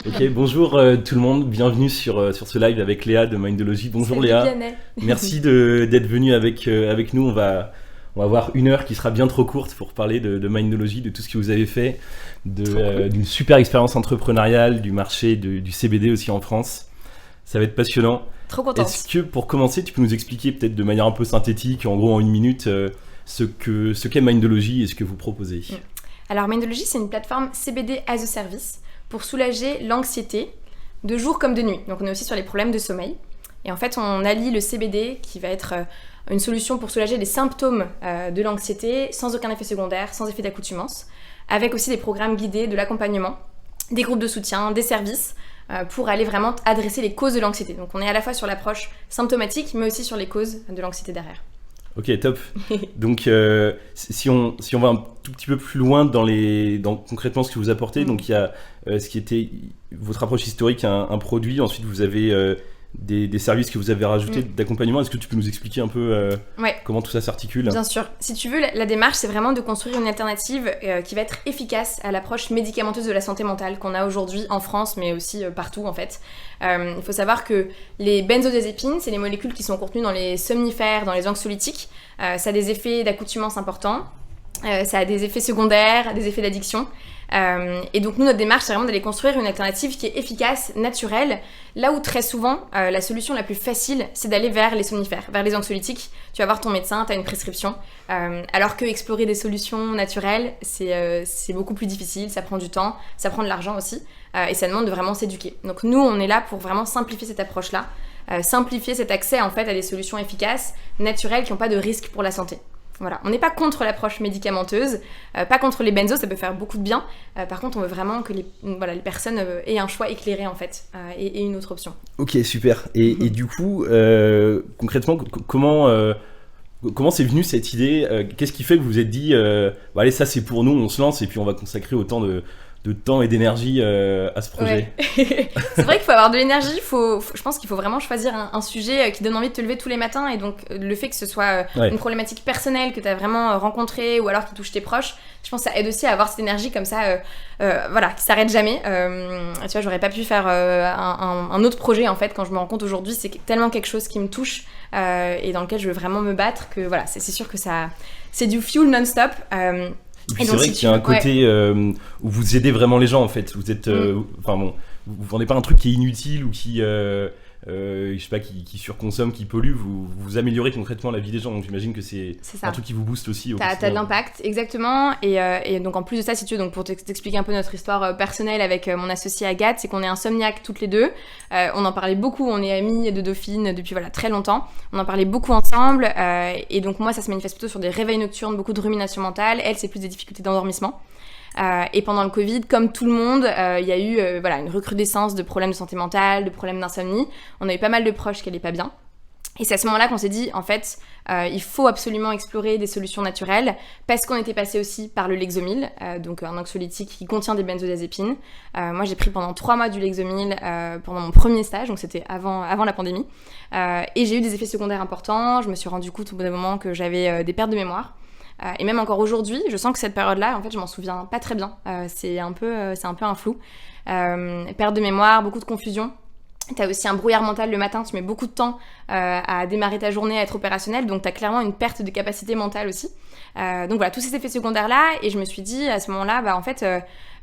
Ok, bonjour tout le monde, bienvenue sur ce live avec Léa de Mindology. Bonjour Salut Léa, Vianney. merci d'être venue avec nous. On va avoir une heure qui sera bien trop courte pour parler de Mindology, de tout ce que vous avez fait, d'une super expérience entrepreneuriale, du marché, du CBD aussi en France. Ça va être passionnant. Trop contente. Est-ce que pour commencer, tu peux nous expliquer peut-être de manière un peu synthétique, en gros en une minute, ce qu'est Mindology et ce que vous proposez? Alors Mindology, c'est une plateforme CBD as a service pour soulager l'anxiété de jour comme de nuit. Donc on est aussi sur les problèmes de sommeil. Et en fait, on allie le CBD qui va être une solution pour soulager les symptômes de l'anxiété sans aucun effet secondaire, sans effet d'accoutumance, avec aussi des programmes guidés, de l'accompagnement, des groupes de soutien, des services pour aller vraiment adresser les causes de l'anxiété. Donc on est à la fois sur l'approche symptomatique, mais aussi sur les causes de l'anxiété derrière. Ok, top. Donc, si on va un tout petit peu plus loin dans concrètement ce que vous apportez, donc il y a ce qui était votre approche historique, un produit, ensuite vous avez des services que vous avez rajoutés d'accompagnement. Est-ce que tu peux nous expliquer un peu comment tout ça s'articule? Bien sûr. Si tu veux, la démarche, c'est vraiment de construire une alternative qui va être efficace à l'approche médicamenteuse de la santé mentale qu'on a aujourd'hui en France, mais aussi partout en fait. Il faut savoir que les benzodiazépines, c'est les molécules qui sont contenues dans les somnifères, dans les anxiolytiques. Ça a des effets d'accoutumance importants. Ça a des effets secondaires, des effets d'addiction. Et donc nous, notre démarche, c'est vraiment d'aller construire une alternative qui est efficace, naturelle, là où très souvent, la solution la plus facile, c'est d'aller vers les somnifères, vers les anxiolytiques. Tu vas voir ton médecin, tu as une prescription, alors que explorer des solutions naturelles, c'est beaucoup plus difficile, ça prend du temps, ça prend de l'argent aussi, et ça demande de vraiment s'éduquer. Donc nous, on est là pour vraiment simplifier cette approche-là, simplifier cet accès en fait à des solutions efficaces, naturelles, qui n'ont pas de risque pour la santé. Voilà, on n'est pas contre l'approche médicamenteuse, pas contre les benzos, ça peut faire beaucoup de bien. Par contre, on veut vraiment que les personnes aient un choix éclairé en fait, et une autre option. Ok, super. Et du coup, concrètement, comment c'est venu cette idée? Qu'est-ce qui fait que vous vous êtes dit, allez, ça c'est pour nous, on se lance et puis on va consacrer autant de temps et d'énergie à ce projet? Ouais. C'est vrai qu'il faut avoir de l'énergie, je pense qu'il faut vraiment choisir un sujet qui donne envie de te lever tous les matins, et donc le fait que ce soit une problématique personnelle que tu as vraiment rencontrée ou alors qui touche tes proches, je pense que ça aide aussi à avoir cette énergie comme ça, qui s'arrête jamais. Tu vois, j'aurais pas pu faire un autre projet en fait. Quand je me rends compte aujourd'hui, c'est tellement quelque chose qui me touche et dans lequel je veux vraiment me battre que voilà, c'est sûr que ça, c'est du fuel non-stop. Et c'est vrai qu'il y a un côté où vous aidez vraiment les gens en fait. Vous êtes, vous vendez pas un truc qui est inutile ou qui, je sais pas, qui surconsomme, qui pollue. Vous améliorez concrètement la vie des gens. Donc j'imagine que c'est un truc qui vous booste aussi. T'as de l'impact, exactement. Et donc en plus de ça, si tu veux, donc pour t'expliquer un peu notre histoire personnelle avec mon associée Agathe, c'est qu'on est insomniaques toutes les deux. On en parlait beaucoup. On est amies de Dauphine depuis très longtemps. On en parlait beaucoup ensemble. Et donc moi, ça se manifeste plutôt sur des réveils nocturnes, beaucoup de rumination mentale. Elle, c'est plus des difficultés d'endormissement. Et pendant le Covid, comme tout le monde, il y a eu une recrudescence de problèmes de santé mentale, de problèmes d'insomnie. On a eu pas mal de proches qui allaient pas bien. Et c'est à ce moment-là qu'on s'est dit, en fait, il faut absolument explorer des solutions naturelles, parce qu'on était passé aussi par le Lexomil, donc un anxiolytique qui contient des benzodiazépines. Moi, j'ai pris pendant 3 mois du Lexomil pendant mon premier stage, donc c'était avant la pandémie. Et j'ai eu des effets secondaires importants. Je me suis rendu compte au bout d'un moment que j'avais des pertes de mémoire. Et même encore aujourd'hui, je sens que cette période-là, en fait, je m'en souviens pas très bien. C'est un peu un flou. Perte de mémoire, beaucoup de confusion. T'as aussi un brouillard mental le matin, tu mets beaucoup de temps à démarrer ta journée, à être opérationnel, donc t'as clairement une perte de capacité mentale aussi. Donc voilà, tous ces effets secondaires-là, et je me suis dit à ce moment-là, en fait,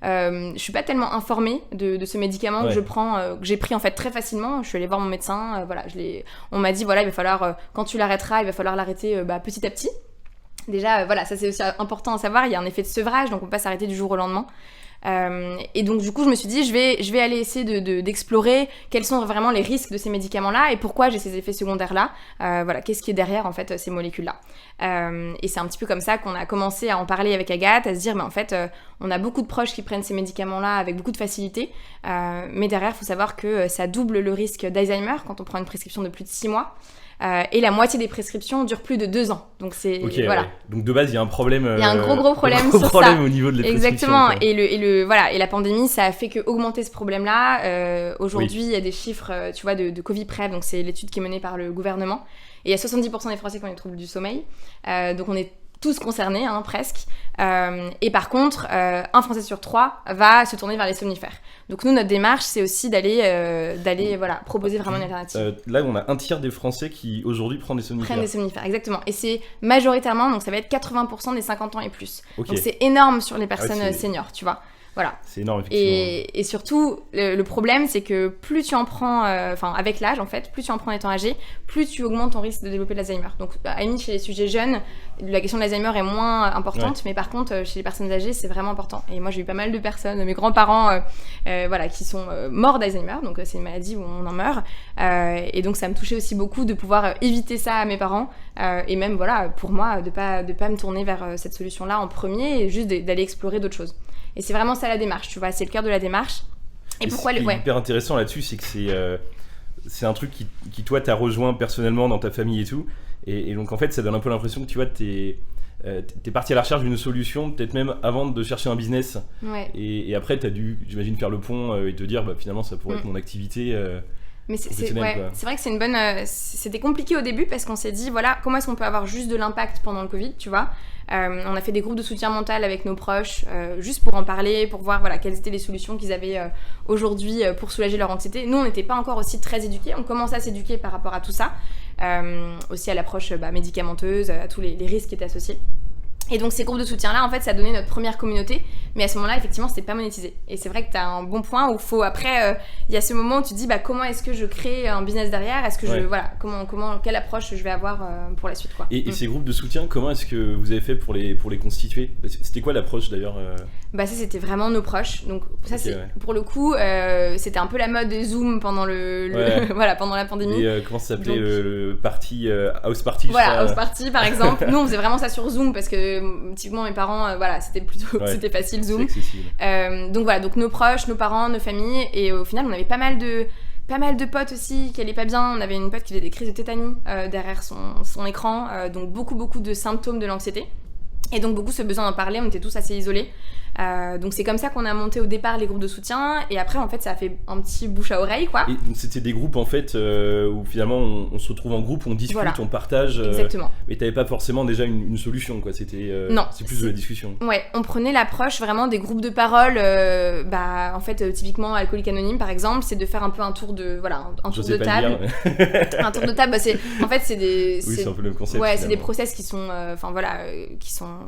je suis pas tellement informée de ce médicament que je prends, que j'ai pris en fait très facilement. Je suis allée voir mon médecin, on m'a dit il va falloir, quand tu l'arrêteras, il va falloir l'arrêter petit à petit. Déjà, ça c'est aussi important à savoir, il y a un effet de sevrage, donc on peut pas s'arrêter du jour au lendemain. Et donc du coup je me suis dit je vais aller essayer d'explorer quels sont vraiment les risques de ces médicaments là et pourquoi j'ai ces effets secondaires là, qu'est-ce qui est derrière en fait ces molécules là, et c'est un petit peu comme ça qu'on a commencé à en parler avec Agathe, à se dire mais en fait on a beaucoup de proches qui prennent ces médicaments là avec beaucoup de facilité, mais derrière il faut savoir que ça double le risque d'Alzheimer quand on prend une prescription de plus de 6 mois. Et la moitié des prescriptions durent plus de 2 ans. Donc c'est voilà. Donc de base il y a un problème. Il y a un gros problème sur ça. Au niveau de les Exactement. prescriptions. Et la pandémie ça a fait que augmenter ce problème-là. Aujourd'hui il y a des chiffres, tu vois, de Coviprev, donc c'est l'étude qui est menée par le gouvernement. Et il y a 70% des Français qui ont des troubles du sommeil. Donc on est tous concernés, hein, presque. Et par contre, un Français sur 3 va se tourner vers les somnifères. Donc nous, notre démarche, c'est aussi d'aller voilà, proposer vraiment une alternative. Là, on a un tiers des Français qui aujourd'hui prennent des somnifères. Prennent des somnifères, exactement. Et c'est majoritairement, donc ça va être 80% des 50 ans et plus. Ok. Donc c'est énorme sur les personnes seniors, tu vois. Voilà. C'est énorme, effectivement. Et surtout, le problème, c'est que plus tu en prends, avec l'âge, en fait, plus tu en prends étant âgé, plus tu augmentes ton risque de développer l'Alzheimer. Donc, à la limite, chez les sujets jeunes, la question de l'Alzheimer est moins importante, mais par contre, chez les personnes âgées, c'est vraiment important. Et moi, j'ai eu pas mal de personnes, mes grands-parents, voilà, qui sont morts d'Alzheimer, donc c'est une maladie où on en meurt. Et donc, ça me touchait aussi beaucoup de pouvoir éviter ça à mes parents, et même, voilà, pour moi, de pas me tourner vers cette solution-là en premier, et juste d'aller explorer d'autres choses. Et c'est vraiment ça la démarche, tu vois, c'est le cœur de la démarche. Et pourquoi ce qui est hyper intéressant là-dessus, c'est que c'est un truc qui toi, t'as rejoint personnellement dans ta famille et tout. Et donc, en fait, ça donne un peu l'impression que tu vois, t'es parti à la recherche d'une solution, peut-être même avant de chercher un business. Ouais. Et après, t'as dû, j'imagine, faire le pont et te dire, bah, finalement, ça pourrait être mon activité. Mais c'est vrai que c'est une bonne. C'était compliqué au début parce qu'on s'est dit, voilà, comment est-ce qu'on peut avoir juste de l'impact pendant le Covid, tu vois. On a fait des groupes de soutien mental avec nos proches, juste pour en parler, pour voir voilà, quelles étaient les solutions qu'ils avaient aujourd'hui pour soulager leur anxiété. Nous, on n'était pas encore aussi très éduqués, on commençait à s'éduquer par rapport à tout ça, aussi à l'approche médicamenteuse, à tous les risques qui étaient associés. Et donc ces groupes de soutien-là, en fait, ça a donné notre première communauté, mais à ce moment-là, effectivement, c'était pas monétisé. Et c'est vrai que t'as un bon point où faut après, il y a ce moment où tu te dis, bah comment est-ce que je crée un business derrière ? Est-ce que quelle approche je vais avoir pour la suite, quoi. Et ces groupes de soutien, comment est-ce que vous avez fait pour les constituer ? C'était quoi l'approche d'ailleurs Bah ça, c'était vraiment nos proches. Donc ça, pour le coup, c'était un peu la mode des Zoom pendant voilà, pendant la pandémie. Et comment ça s'appelait le party, House Party, voilà, House Party par exemple. Nous, on faisait vraiment ça sur Zoom parce que typiquement mes parents, voilà, c'était c'était facile Zoom. Donc voilà, donc nos proches, nos parents, nos familles, et au final, on avait pas mal de potes aussi qui allaient pas bien. On avait une pote qui faisait des crises de tétanie derrière son écran, donc beaucoup de symptômes de l'anxiété. Et donc beaucoup ce besoin d'en parler, on était tous assez isolés. Donc c'est comme ça qu'on a monté au départ les groupes de soutien, et après en fait ça a fait un petit bouche à oreille, quoi. Et donc c'était des groupes en fait où finalement on se retrouve en groupe, on discute, voilà. On partage. Exactement. Mais t'avais pas forcément déjà une solution, quoi. C'était non, c'est plus de la discussion. Ouais, on prenait l'approche vraiment des groupes de parole. En fait typiquement Alcooliques Anonymes par exemple, c'est de faire un peu un tour de un tour de table. Un tour de table, c'est un peu le même concept. Ouais, c'est des process qui sont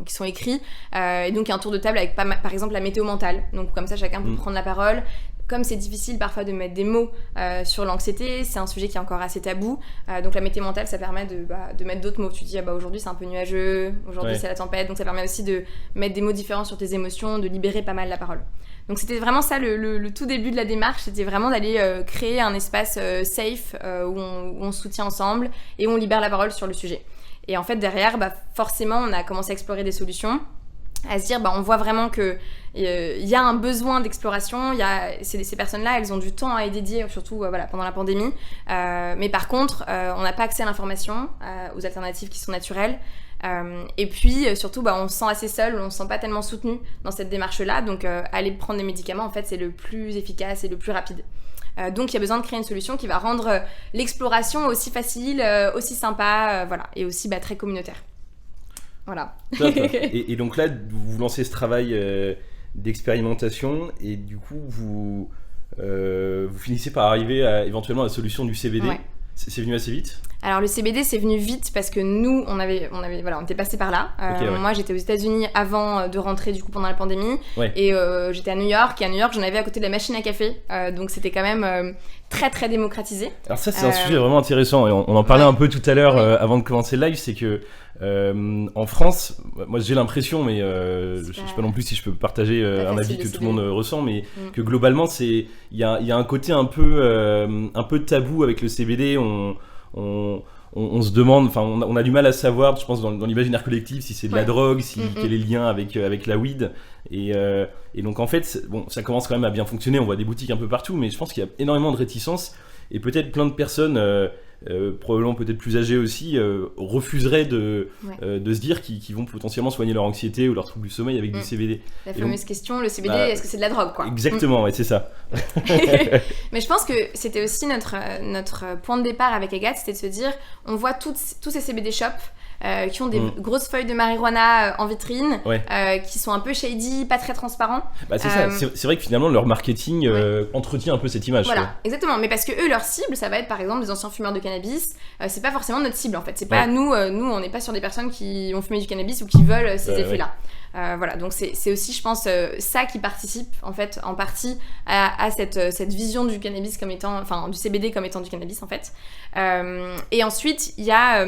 qui sont écrits, et donc il y a un tour de table avec par exemple la météo mentale, donc comme ça chacun peut prendre la parole. Comme c'est difficile parfois de mettre des mots sur l'anxiété, c'est un sujet qui est encore assez tabou, donc la météo mentale ça permet de mettre d'autres mots. Tu dis aujourd'hui c'est un peu nuageux, aujourd'hui c'est la tempête, donc ça permet aussi de mettre des mots différents sur tes émotions, de libérer pas mal la parole. Donc c'était vraiment ça le tout début de la démarche, c'était vraiment d'aller créer un espace safe où on se soutient ensemble et où on libère la parole sur le sujet. Et en fait derrière, forcément on a commencé à explorer des solutions, à se dire on voit vraiment que y a un besoin d'exploration. Ces personnes-là, elles ont du temps à y dédier, surtout pendant la pandémie, mais par contre on n'a pas accès à l'information, aux alternatives qui sont naturelles, et puis surtout on se sent assez seul, on se sent pas tellement soutenu dans cette démarche-là, donc aller prendre des médicaments en fait c'est le plus efficace et le plus rapide. Donc il y a besoin de créer une solution qui va rendre l'exploration aussi facile, aussi sympa, et aussi très communautaire. Voilà. Et donc là, vous lancez ce travail d'expérimentation, et du coup, vous finissez par arriver éventuellement à la solution du CBD. Ouais. C'est venu assez vite ? Alors le CBD c'est venu vite parce que nous on était passé par là. Moi j'étais aux États-Unis avant de rentrer du coup pendant la pandémie, et j'étais à New York, et à New York j'en avais à côté de la machine à café, donc c'était quand même très très démocratisé. Alors ça c'est un sujet vraiment intéressant, et on en parlait un peu tout à l'heure avant de commencer le live, c'est que en France, moi j'ai l'impression, mais je sais pas non plus si je peux partager un avis que tout le monde ressent, mais que globalement il y a un côté un peu tabou avec le CBD. On se demande, on a du mal à savoir, je pense, dans l'imaginaire collectif, si c'est de la drogue, quel est le lien avec la weed. Et donc en fait, ça commence quand même à bien fonctionner, on voit des boutiques un peu partout, mais je pense qu'il y a énormément de réticence, et peut-être plein de personnes, probablement peut-être plus âgées aussi, refuseraient de se dire qu'ils vont potentiellement soigner leur anxiété ou leur trouble du sommeil avec du CBD. La fameuse question, le CBD, est-ce que c'est de la drogue, quoi ? Exactement, ouais, c'est ça. Mais je pense que c'était aussi notre point de départ avec Agathe, c'était de se dire, on voit tous ces CBD shops qui ont des grosses feuilles de marijuana en vitrine, qui sont un peu shady, pas très transparents. Bah, c'est ça, c'est vrai que finalement leur marketing entretient un peu cette image. Voilà, exactement. Mais parce que eux, leur cible, ça va être par exemple des anciens fumeurs de cannabis. C'est pas forcément notre cible en fait. C'est pas nous, on n'est pas sur des personnes qui ont fumé du cannabis ou qui veulent ces effets-là. Voilà, donc c'est aussi, je pense, ça qui participe en fait en partie à cette vision du cannabis comme étant, enfin du CBD comme étant du cannabis en fait. Et ensuite, il y a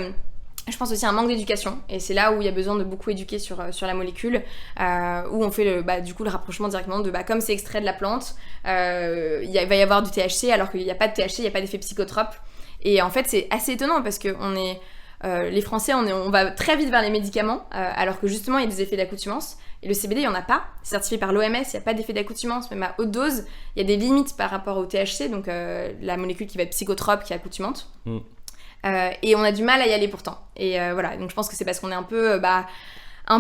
je pense aussi un manque d'éducation, et c'est là où il y a besoin de beaucoup éduquer sur la molécule, où on fait le rapprochement directement de comme c'est extrait de la plante, il va y avoir du THC alors qu'il n'y a pas de THC, il n'y a pas d'effet psychotrope. Et en fait c'est assez étonnant parce que les Français on va très vite vers les médicaments, alors que justement il y a des effets d'accoutumance. Et le CBD, il n'y en a pas. C'est certifié par l'OMS, il n'y a pas d'effet d'accoutumance, même à haute dose. Il y a des limites par rapport au THC, donc la molécule qui va être psychotrope, qui est accoutumante. Et on a du mal à y aller pourtant. Et voilà, donc je pense que c'est parce qu'on est un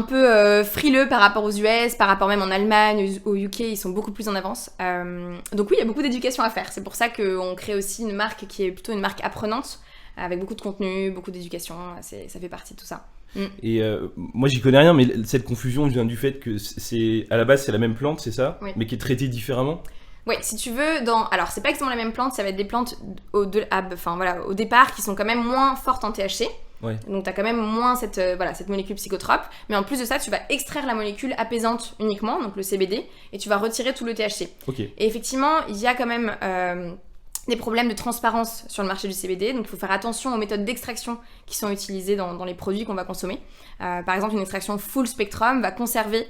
peu frileux par rapport aux US, par rapport même en Allemagne, au UK, ils sont beaucoup plus en avance. Donc oui, il y a beaucoup d'éducation à faire. C'est pour ça qu'on crée aussi une marque qui est plutôt une marque apprenante, avec beaucoup de contenu, beaucoup d'éducation. Ça fait partie de tout ça. Et moi j'y connais rien, mais cette confusion vient du fait que à la base c'est la même plante, c'est ça, mais qui est traitée différemment. Oui, si tu veux, alors c'est pas exactement la même plante, ça va être des plantes au départ qui sont quand même moins fortes en THC. Donc t'as quand même moins cette molécule psychotrope, mais en plus de ça tu vas extraire la molécule apaisante uniquement, donc le CBD, et tu vas retirer tout le THC. Et effectivement il y a quand même des problèmes de transparence sur le marché du CBD, donc il faut faire attention aux méthodes d'extraction qui sont utilisées dans les produits qu'on va consommer. Par exemple, une extraction full spectrum va conserver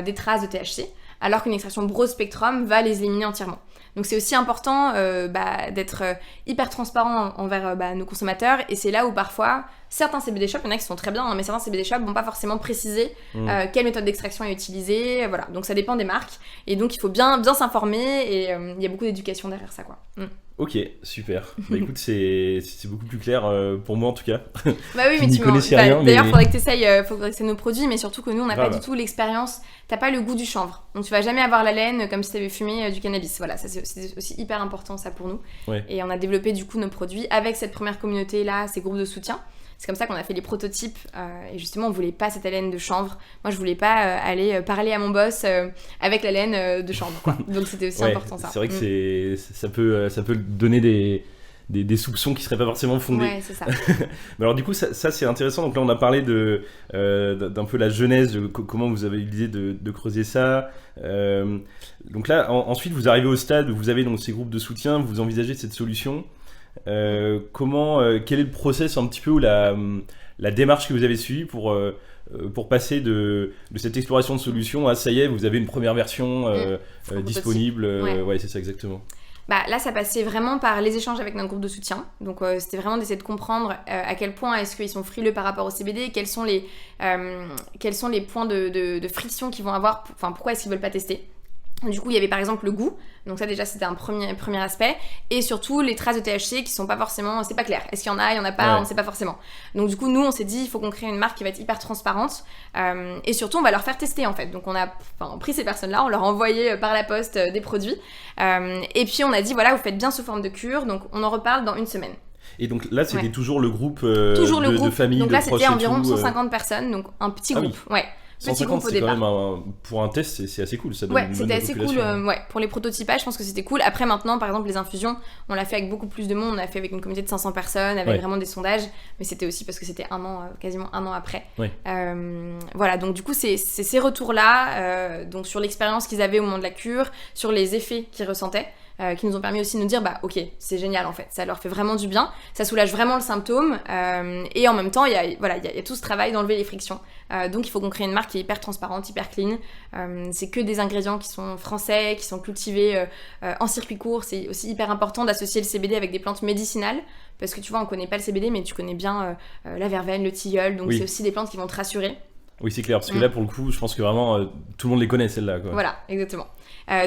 des traces de THC, alors qu'une extraction broad spectrum va les éliminer entièrement. Donc c'est aussi important d'être hyper transparent envers nos consommateurs, et c'est là où parfois certains CBD shops, il y en a qui sont très bien, mais certains CBD shops vont pas forcément préciser quelle méthode d'extraction est utilisée, voilà. Donc ça dépend des marques, et donc il faut bien s'informer, et il y a beaucoup d'éducation derrière ça, quoi. Ok, super. Bah écoute, c'est beaucoup plus clair pour moi en tout cas. Bah oui, mais tu connaissais rien. D'ailleurs, faudrait que t'essayes nos produits, mais surtout que nous, on n'a pas du tout l'expérience. T'as pas le goût du chanvre, donc tu vas jamais avoir la laine comme si t'avais fumé du cannabis. Voilà, ça c'est aussi hyper important ça pour nous. Et on a développé du coup nos produits avec cette première communauté là, ces groupes de soutien. C'est comme ça qu'on a fait les prototypes, et justement on voulait pas cette laine de chanvre. Moi je voulais pas aller parler à mon boss avec la laine de chanvre, quoi. Donc c'était aussi important ça. C'est vrai que ça peut donner des soupçons qui seraient pas forcément fondés. Ouais, c'est ça. Mais alors du coup ça c'est intéressant. Donc là on a parlé d'un peu la genèse, de comment vous avez eu l'idée de creuser ça. Donc là ensuite vous arrivez au stade où vous avez donc ces groupes de soutien, vous envisagez cette solution. Quel est le process un petit peu, ou la démarche que vous avez suivie pour passer de cette exploration de solutions à ça y est, vous avez une première version disponible. Ouais, c'est ça exactement. Là, ça passait vraiment par les échanges avec notre groupe de soutien. Donc, c'était vraiment d'essayer de comprendre à quel point est-ce qu'ils sont frileux par rapport au CBD, quels sont les points de friction qu'ils vont avoir, pourquoi est-ce qu'ils veulent pas tester. Du coup, il y avait par exemple le goût, donc ça déjà c'était un premier aspect, et surtout les traces de THC qui sont pas forcément, c'est pas clair. Est-ce qu'il y en a, il y en a pas, on ne sait pas forcément. Donc du coup, nous on s'est dit, il faut qu'on crée une marque qui va être hyper transparente, et surtout on va leur faire tester en fait. Donc on a pris ces personnes-là, on leur a envoyé par la poste des produits, et puis on a dit voilà, vous faites bien sous forme de cure, donc on en reparle dans une semaine. Et donc là c'était toujours le groupe, de famille, donc de là proches c'était et environ tout, 150 personnes, donc un petit groupe, 150, c'est quand même pour un test, c'est assez cool. Ça donne c'était assez cool. Pour les prototypages, je pense que c'était cool. Après, maintenant, par exemple, les infusions, on l'a fait avec beaucoup plus de monde. On l'a fait avec une communauté de 500 personnes, avec vraiment des sondages. Mais c'était aussi parce que c'était quasiment un an après. Voilà, donc du coup, c'est ces retours-là, donc sur l'expérience qu'ils avaient au moment de la cure, sur les effets qu'ils ressentaient, qui nous ont permis aussi de nous dire ok, c'est génial en fait, ça leur fait vraiment du bien, ça soulage vraiment le symptôme, et en même temps il y a tout ce travail d'enlever les frictions, donc il faut qu'on crée une marque qui est hyper transparente, hyper clean, c'est que des ingrédients qui sont français, qui sont cultivés en circuit court. C'est aussi hyper important d'associer le CBD avec des plantes médicinales, parce que tu vois, on connaît pas le CBD mais tu connais bien la verveine, le tilleul, donc c'est aussi des plantes qui vont te rassurer. Oui, c'est clair, parce que là, pour le coup, je pense que vraiment, tout le monde les connaît, celles-là, quoi. Voilà, exactement.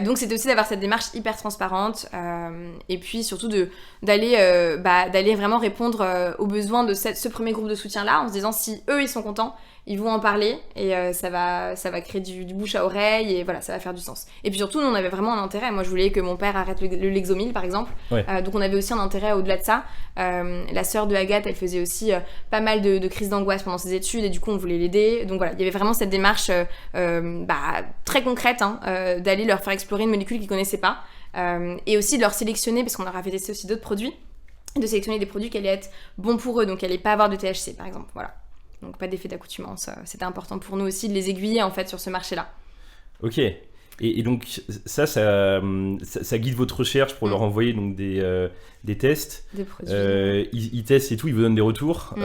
Donc, c'était aussi d'avoir cette démarche hyper transparente, et puis surtout d'aller vraiment répondre aux besoins de ce premier groupe de soutien-là, en se disant si eux, ils sont contents, ils vont en parler et ça va créer du bouche à oreille et voilà, ça va faire du sens. Et puis surtout, nous, on avait vraiment un intérêt. Moi, je voulais que mon père arrête le Lexomil, par exemple. Ouais. Donc, on avait aussi un intérêt au-delà de ça. La sœur de Agathe, elle faisait aussi pas mal de crises d'angoisse pendant ses études et du coup, on voulait l'aider. Donc voilà, il y avait vraiment cette démarche très concrète d'aller leur faire explorer une molécule qu'ils connaissaient pas et aussi de leur sélectionner, parce qu'on leur avait testé aussi d'autres produits, de sélectionner des produits qui allaient être bons pour eux, donc qui allaient pas avoir de THC, par exemple. Voilà. Donc pas d'effet d'accoutumance. C'était important pour nous aussi de les aiguiller en fait sur ce marché-là. Ok. Et donc ça guide votre recherche pour leur envoyer donc des tests. Des produits. Ils testent et tout, ils vous donnent des retours.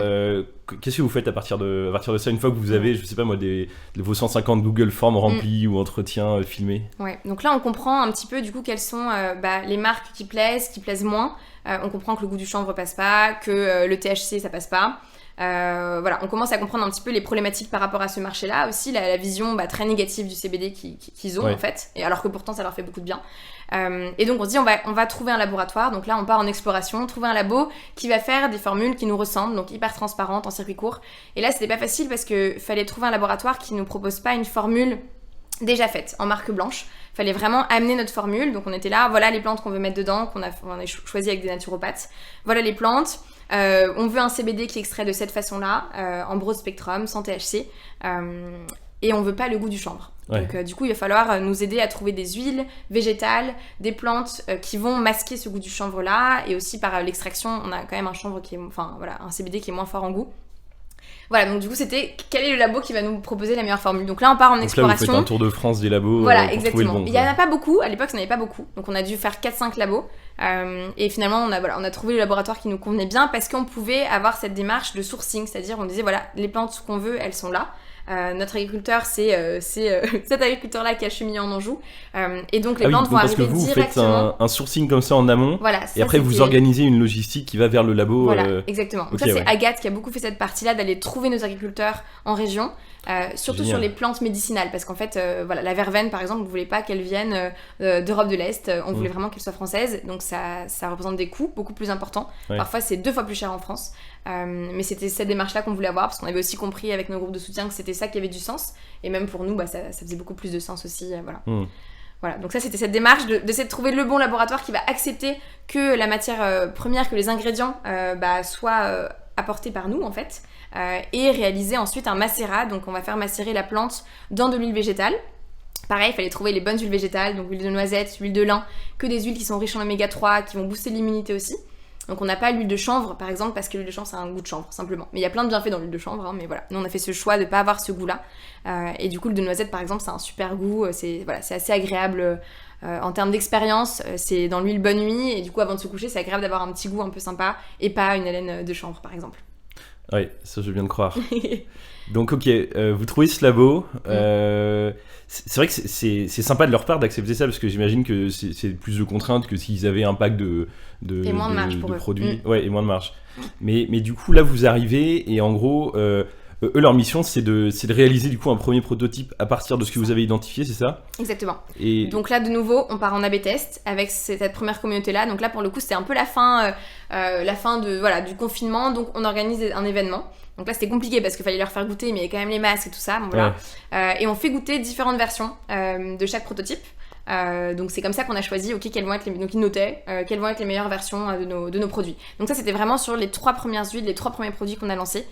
Qu'est-ce que vous faites à partir de ça, une fois que vous avez, je sais pas moi, vos 150 Google Forms remplis ou entretiens filmés? Ouais. Donc là, on comprend un petit peu du coup quelles sont les marques qui plaisent moins. On comprend que le goût du chanvre passe pas, que le THC ça passe pas. Voilà, on commence à comprendre un petit peu les problématiques par rapport à ce marché-là, aussi la vision très négative du CBD qu'ils ont en fait, et alors que pourtant ça leur fait beaucoup de bien. Et donc on se dit on va trouver un laboratoire, donc là on part en exploration, trouver un labo qui va faire des formules qui nous ressemblent, donc hyper transparentes, en circuit court. Et là c'était pas facile parce que fallait trouver un laboratoire qui nous propose pas une formule déjà faite, en marque blanche. Fallait vraiment amener notre formule, donc on était là, voilà les plantes qu'on veut mettre dedans, qu'on a choisi avec des naturopathes, voilà les plantes. On veut un CBD qui est extrait de cette façon-là, en broad spectrum, sans THC, et on veut pas le goût du chanvre. Ouais. Donc du coup, il va falloir nous aider à trouver des huiles végétales, des plantes qui vont masquer ce goût du chanvre-là, et aussi par l'extraction, on a quand même un chanvre un CBD qui est moins fort en goût. Voilà, donc du coup, c'était quel est le labo qui va nous proposer la meilleure formule. Donc là, on part en exploration. Là, vous faites un tour de France des labos voilà, pour exactement. trouver le bon. Il n'y en a pas beaucoup, à l'époque, ça n'avait pas beaucoup. Donc on a dû faire 4-5 labos. Et finalement, on a trouvé le laboratoire qui nous convenait bien parce qu'on pouvait avoir cette démarche de sourcing. C'est-à-dire, on disait, voilà, les plantes qu'on veut, elles sont là. Notre agriculteur, c'est cet agriculteur-là qui a cheminé en Anjou. Et donc les plantes vont arriver directement. Parce que vous faites un sourcing comme ça en amont, voilà, et après vous organisez une logistique qui va vers le labo. Voilà, exactement. Donc ça, c'est Agathe qui a beaucoup fait cette partie-là, d'aller trouver nos agriculteurs en région, surtout Génial. sur les plantes médicinales, parce qu'en fait, la verveine, par exemple, on ne voulait pas qu'elle vienne d'Europe de l'Est, on voulait vraiment qu'elle soit française, donc ça représente des coûts beaucoup plus importants. Ouais. Parfois, c'est 2 fois plus cher en France. Mais c'était cette démarche-là qu'on voulait avoir, parce qu'on avait aussi compris avec nos groupes de soutien que c'était ça qui avait du sens, et même pour nous, ça faisait beaucoup plus de sens aussi. Voilà, donc ça c'était cette démarche d'essayer de trouver le bon laboratoire qui va accepter que la matière première, que les ingrédients soient apportés par nous en fait, et réaliser ensuite un macérat. Donc on va faire macérer la plante dans de l'huile végétale. Pareil, il fallait trouver les bonnes huiles végétales, donc huile de noisette, huile de lin, que des huiles qui sont riches en oméga 3, qui vont booster l'immunité aussi. Donc on n'a pas l'huile de chanvre par exemple, parce que l'huile de chanvre ça a un goût de chanvre simplement. Mais il y a plein de bienfaits dans l'huile de chanvre, mais voilà. Nous on a fait ce choix de pas avoir ce goût là. Et du coup l'huile de noisette par exemple, c'est un super goût, c'est assez agréable en termes d'expérience. C'est dans l'huile bonne nuit, et du coup avant de se coucher c'est agréable d'avoir un petit goût un peu sympa, et pas une haleine de chanvre par exemple. Oui, ça je viens de croire. Donc ok, vous trouvez ce labo. C'est vrai que c'est sympa de leur part d'accepter ça, parce que j'imagine que c'est plus de contraintes que s'ils avaient un pack de et moins de marge pour eux. Produits. Ouais, et moins de marge. Mais du coup là vous arrivez, et en gros eux leur mission c'est de réaliser du coup un premier prototype à partir de ce que vous avez identifié, c'est ça? Exactement. Et donc là de nouveau on part en A/B test avec cette première communauté là. Donc là pour le coup c'était un peu la fin du confinement, donc on organise un événement. Donc là c'était compliqué parce qu'il fallait leur faire goûter, mais il y avait quand même les masques et tout ça, bon, voilà. Et on fait goûter différentes versions de chaque prototype. Donc c'est comme ça qu'on a choisi quelles vont être donc ils notaient quelles vont être les meilleures versions de nos produits. Donc ça c'était vraiment sur les 3 premières huiles, les 3 premiers produits qu'on a lancés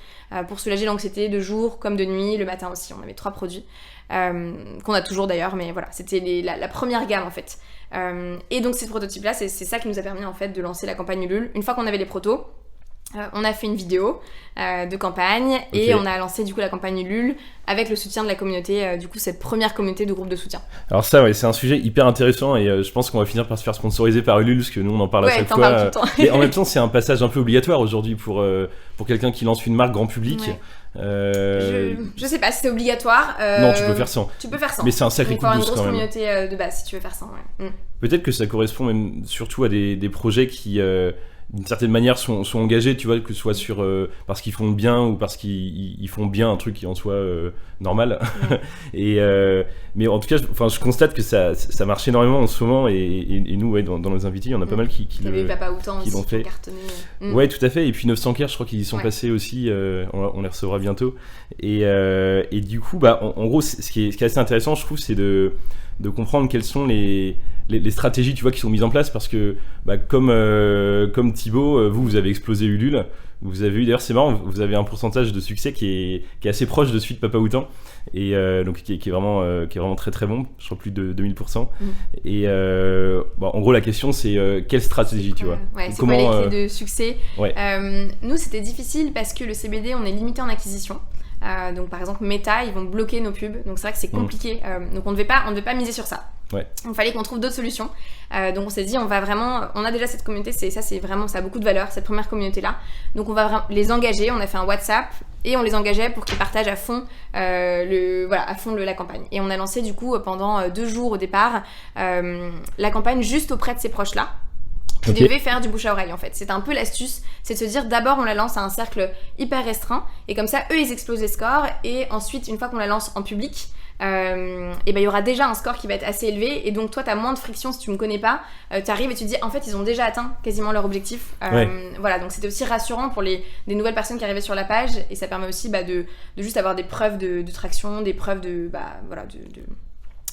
pour soulager l'anxiété de jour comme de nuit, le matin aussi. On avait 3 produits qu'on a toujours d'ailleurs, mais voilà, c'était la première gamme en fait. Et donc ces prototypes là, c'est ça qui nous a permis en fait de lancer la campagne Ulule. Une fois qu'on avait les protos, on a fait une vidéo de campagne, et on a lancé du coup la campagne Ulule avec le soutien de la communauté, du coup cette première communauté de groupe de soutien. Alors ça c'est un sujet hyper intéressant, et je pense qu'on va finir par se faire sponsoriser par Ulule, parce que nous on en parle à chaque fois. Parles tout le temps. Et en même temps c'est un passage un peu obligatoire aujourd'hui pour quelqu'un qui lance une marque grand public. Je sais pas si c'est obligatoire. Non, tu peux faire sans. Tu peux faire sans. Mais c'est un sacré coup de boost quand même. Il faut avoir une grosse communauté de base si tu veux faire sans. Peut-être que ça correspond même surtout à des projets qui d'une certaine manière sont engagés, tu vois, que ce soit sur parce qu'ils font bien ou parce qu'ils font bien un truc qui en soit normal. Et mais en tout cas, je constate que ça marche énormément en ce moment et nous, ouais, dans nos invités, il y en a pas mal qui l'ont fait. Ouais, tout à fait. Et puis 900 Care, je crois qu'ils y sont passés aussi. On les recevra bientôt. Et du coup, en gros, ce qui est assez intéressant, je trouve, c'est de comprendre quelles sont les stratégies, tu vois, qui sont mises en place, parce que comme Thibaut, vous avez explosé Ulule. Vous avez eu, d'ailleurs c'est marrant, vous avez un pourcentage de succès qui est assez proche de celui de Papa Outan, et donc qui est vraiment très très bon, je crois plus de 2000%. Et en gros la question c'est quelle stratégie, tu vois. Ouais, c'est quoi les clés de succès. Nous c'était difficile parce que le CBD on est limité en acquisition. Donc par exemple Meta, ils vont bloquer nos pubs, donc c'est vrai que c'est compliqué. Donc on devait pas miser sur ça. Ouais. Il fallait qu'on trouve d'autres solutions. Donc on s'est dit on a déjà cette communauté, ça a beaucoup de valeur, cette première communauté là. Donc on va les engager. On a fait un WhatsApp et on les engageait pour qu'ils partagent à fond la campagne. Et on a lancé du coup pendant 2 jours au départ la campagne juste auprès de ces proches là. Qui devait faire du bouche à oreille en fait. C'était un peu l'astuce, c'est de se dire d'abord on la lance à un cercle hyper restreint et comme ça eux ils explosent les scores et ensuite une fois qu'on la lance en public, il y aura déjà un score qui va être assez élevé et donc toi t'as moins de friction si tu me connais pas, t'arrives et tu te dis en fait ils ont déjà atteint quasiment leur objectif. Voilà, donc c'était aussi rassurant pour des nouvelles personnes qui arrivaient sur la page et ça permet aussi de juste avoir des preuves de traction, des preuves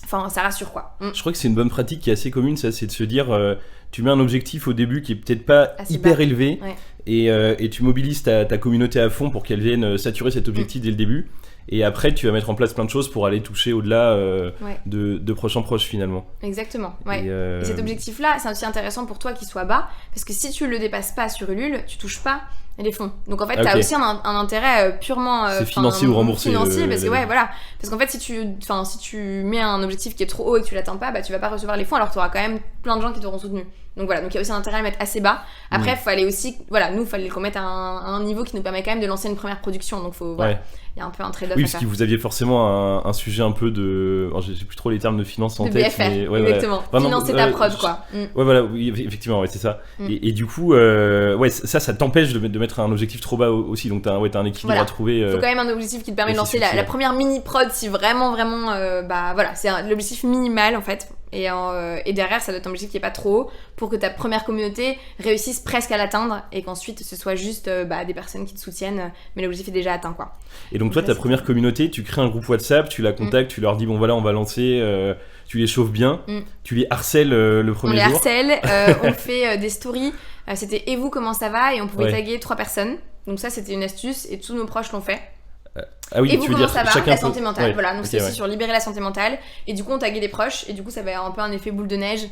Enfin, ça rassure quoi. Je crois que c'est une bonne pratique qui est assez commune, ça, c'est de se dire tu mets un objectif au début qui est peut-être pas hyper élevé et tu mobilises ta communauté à fond pour qu'elle vienne saturer cet objectif dès le début. Et après, tu vas mettre en place plein de choses pour aller toucher au-delà de proche en proche finalement. Exactement. Ouais. Et cet objectif-là, c'est aussi intéressant pour toi qu'il soit bas, parce que si tu le dépasses pas sur Ulule, tu touches pas les fonds. Donc en fait, t'as aussi un intérêt purement c'est financier ou remboursé. Financier, parce que voilà. Parce qu'en fait, si tu mets un objectif qui est trop haut et que tu l'atteins pas, tu vas pas recevoir les fonds, alors que tu auras quand même plein de gens qui t'auront soutenu. Donc voilà, donc il y a aussi un intérêt à le mettre assez bas. Après, il fallait aussi, nous, il fallait qu'on mette à un niveau qui nous permet quand même de lancer une première production. Donc il y a un peu un trade-off. Oui, parce que vous aviez forcément un sujet un peu de. Je sais plus trop les termes de finance en de tête. BFR, exactement. Financer ta prod, quoi. Ouais, voilà, oui, effectivement, c'est ça. Et du coup, ça t'empêche de mettre un objectif trop bas aussi. Donc t'as un équilibre à trouver. Il faut quand même un objectif qui te permet de lancer la première mini-prod si vraiment, c'est l'objectif minimal en fait. Et derrière, ça doit être un objectif qui est pas trop haut pour que ta première communauté réussisse presque à l'atteindre et qu'ensuite ce soit juste des personnes qui te soutiennent, mais l'objectif est déjà atteint, quoi. Et donc toi, ta première communauté, tu crées un groupe WhatsApp, tu la contactes, tu leur dis bon voilà, on va lancer, tu les chauffes bien, tu les harcèles le premier jour. On les harcèle, on fait des stories, c'était et vous comment ça va, et on pouvait taguer 3 personnes. Donc ça c'était une astuce et tous nos proches l'ont fait. Ah oui, et vous, tu veux comment dire ça va, chacun la santé mentale, ouais. Voilà, donc c'est aussi sur libérer la santé mentale, et du coup on taguait des proches, et du coup ça avait un peu un effet boule de neige.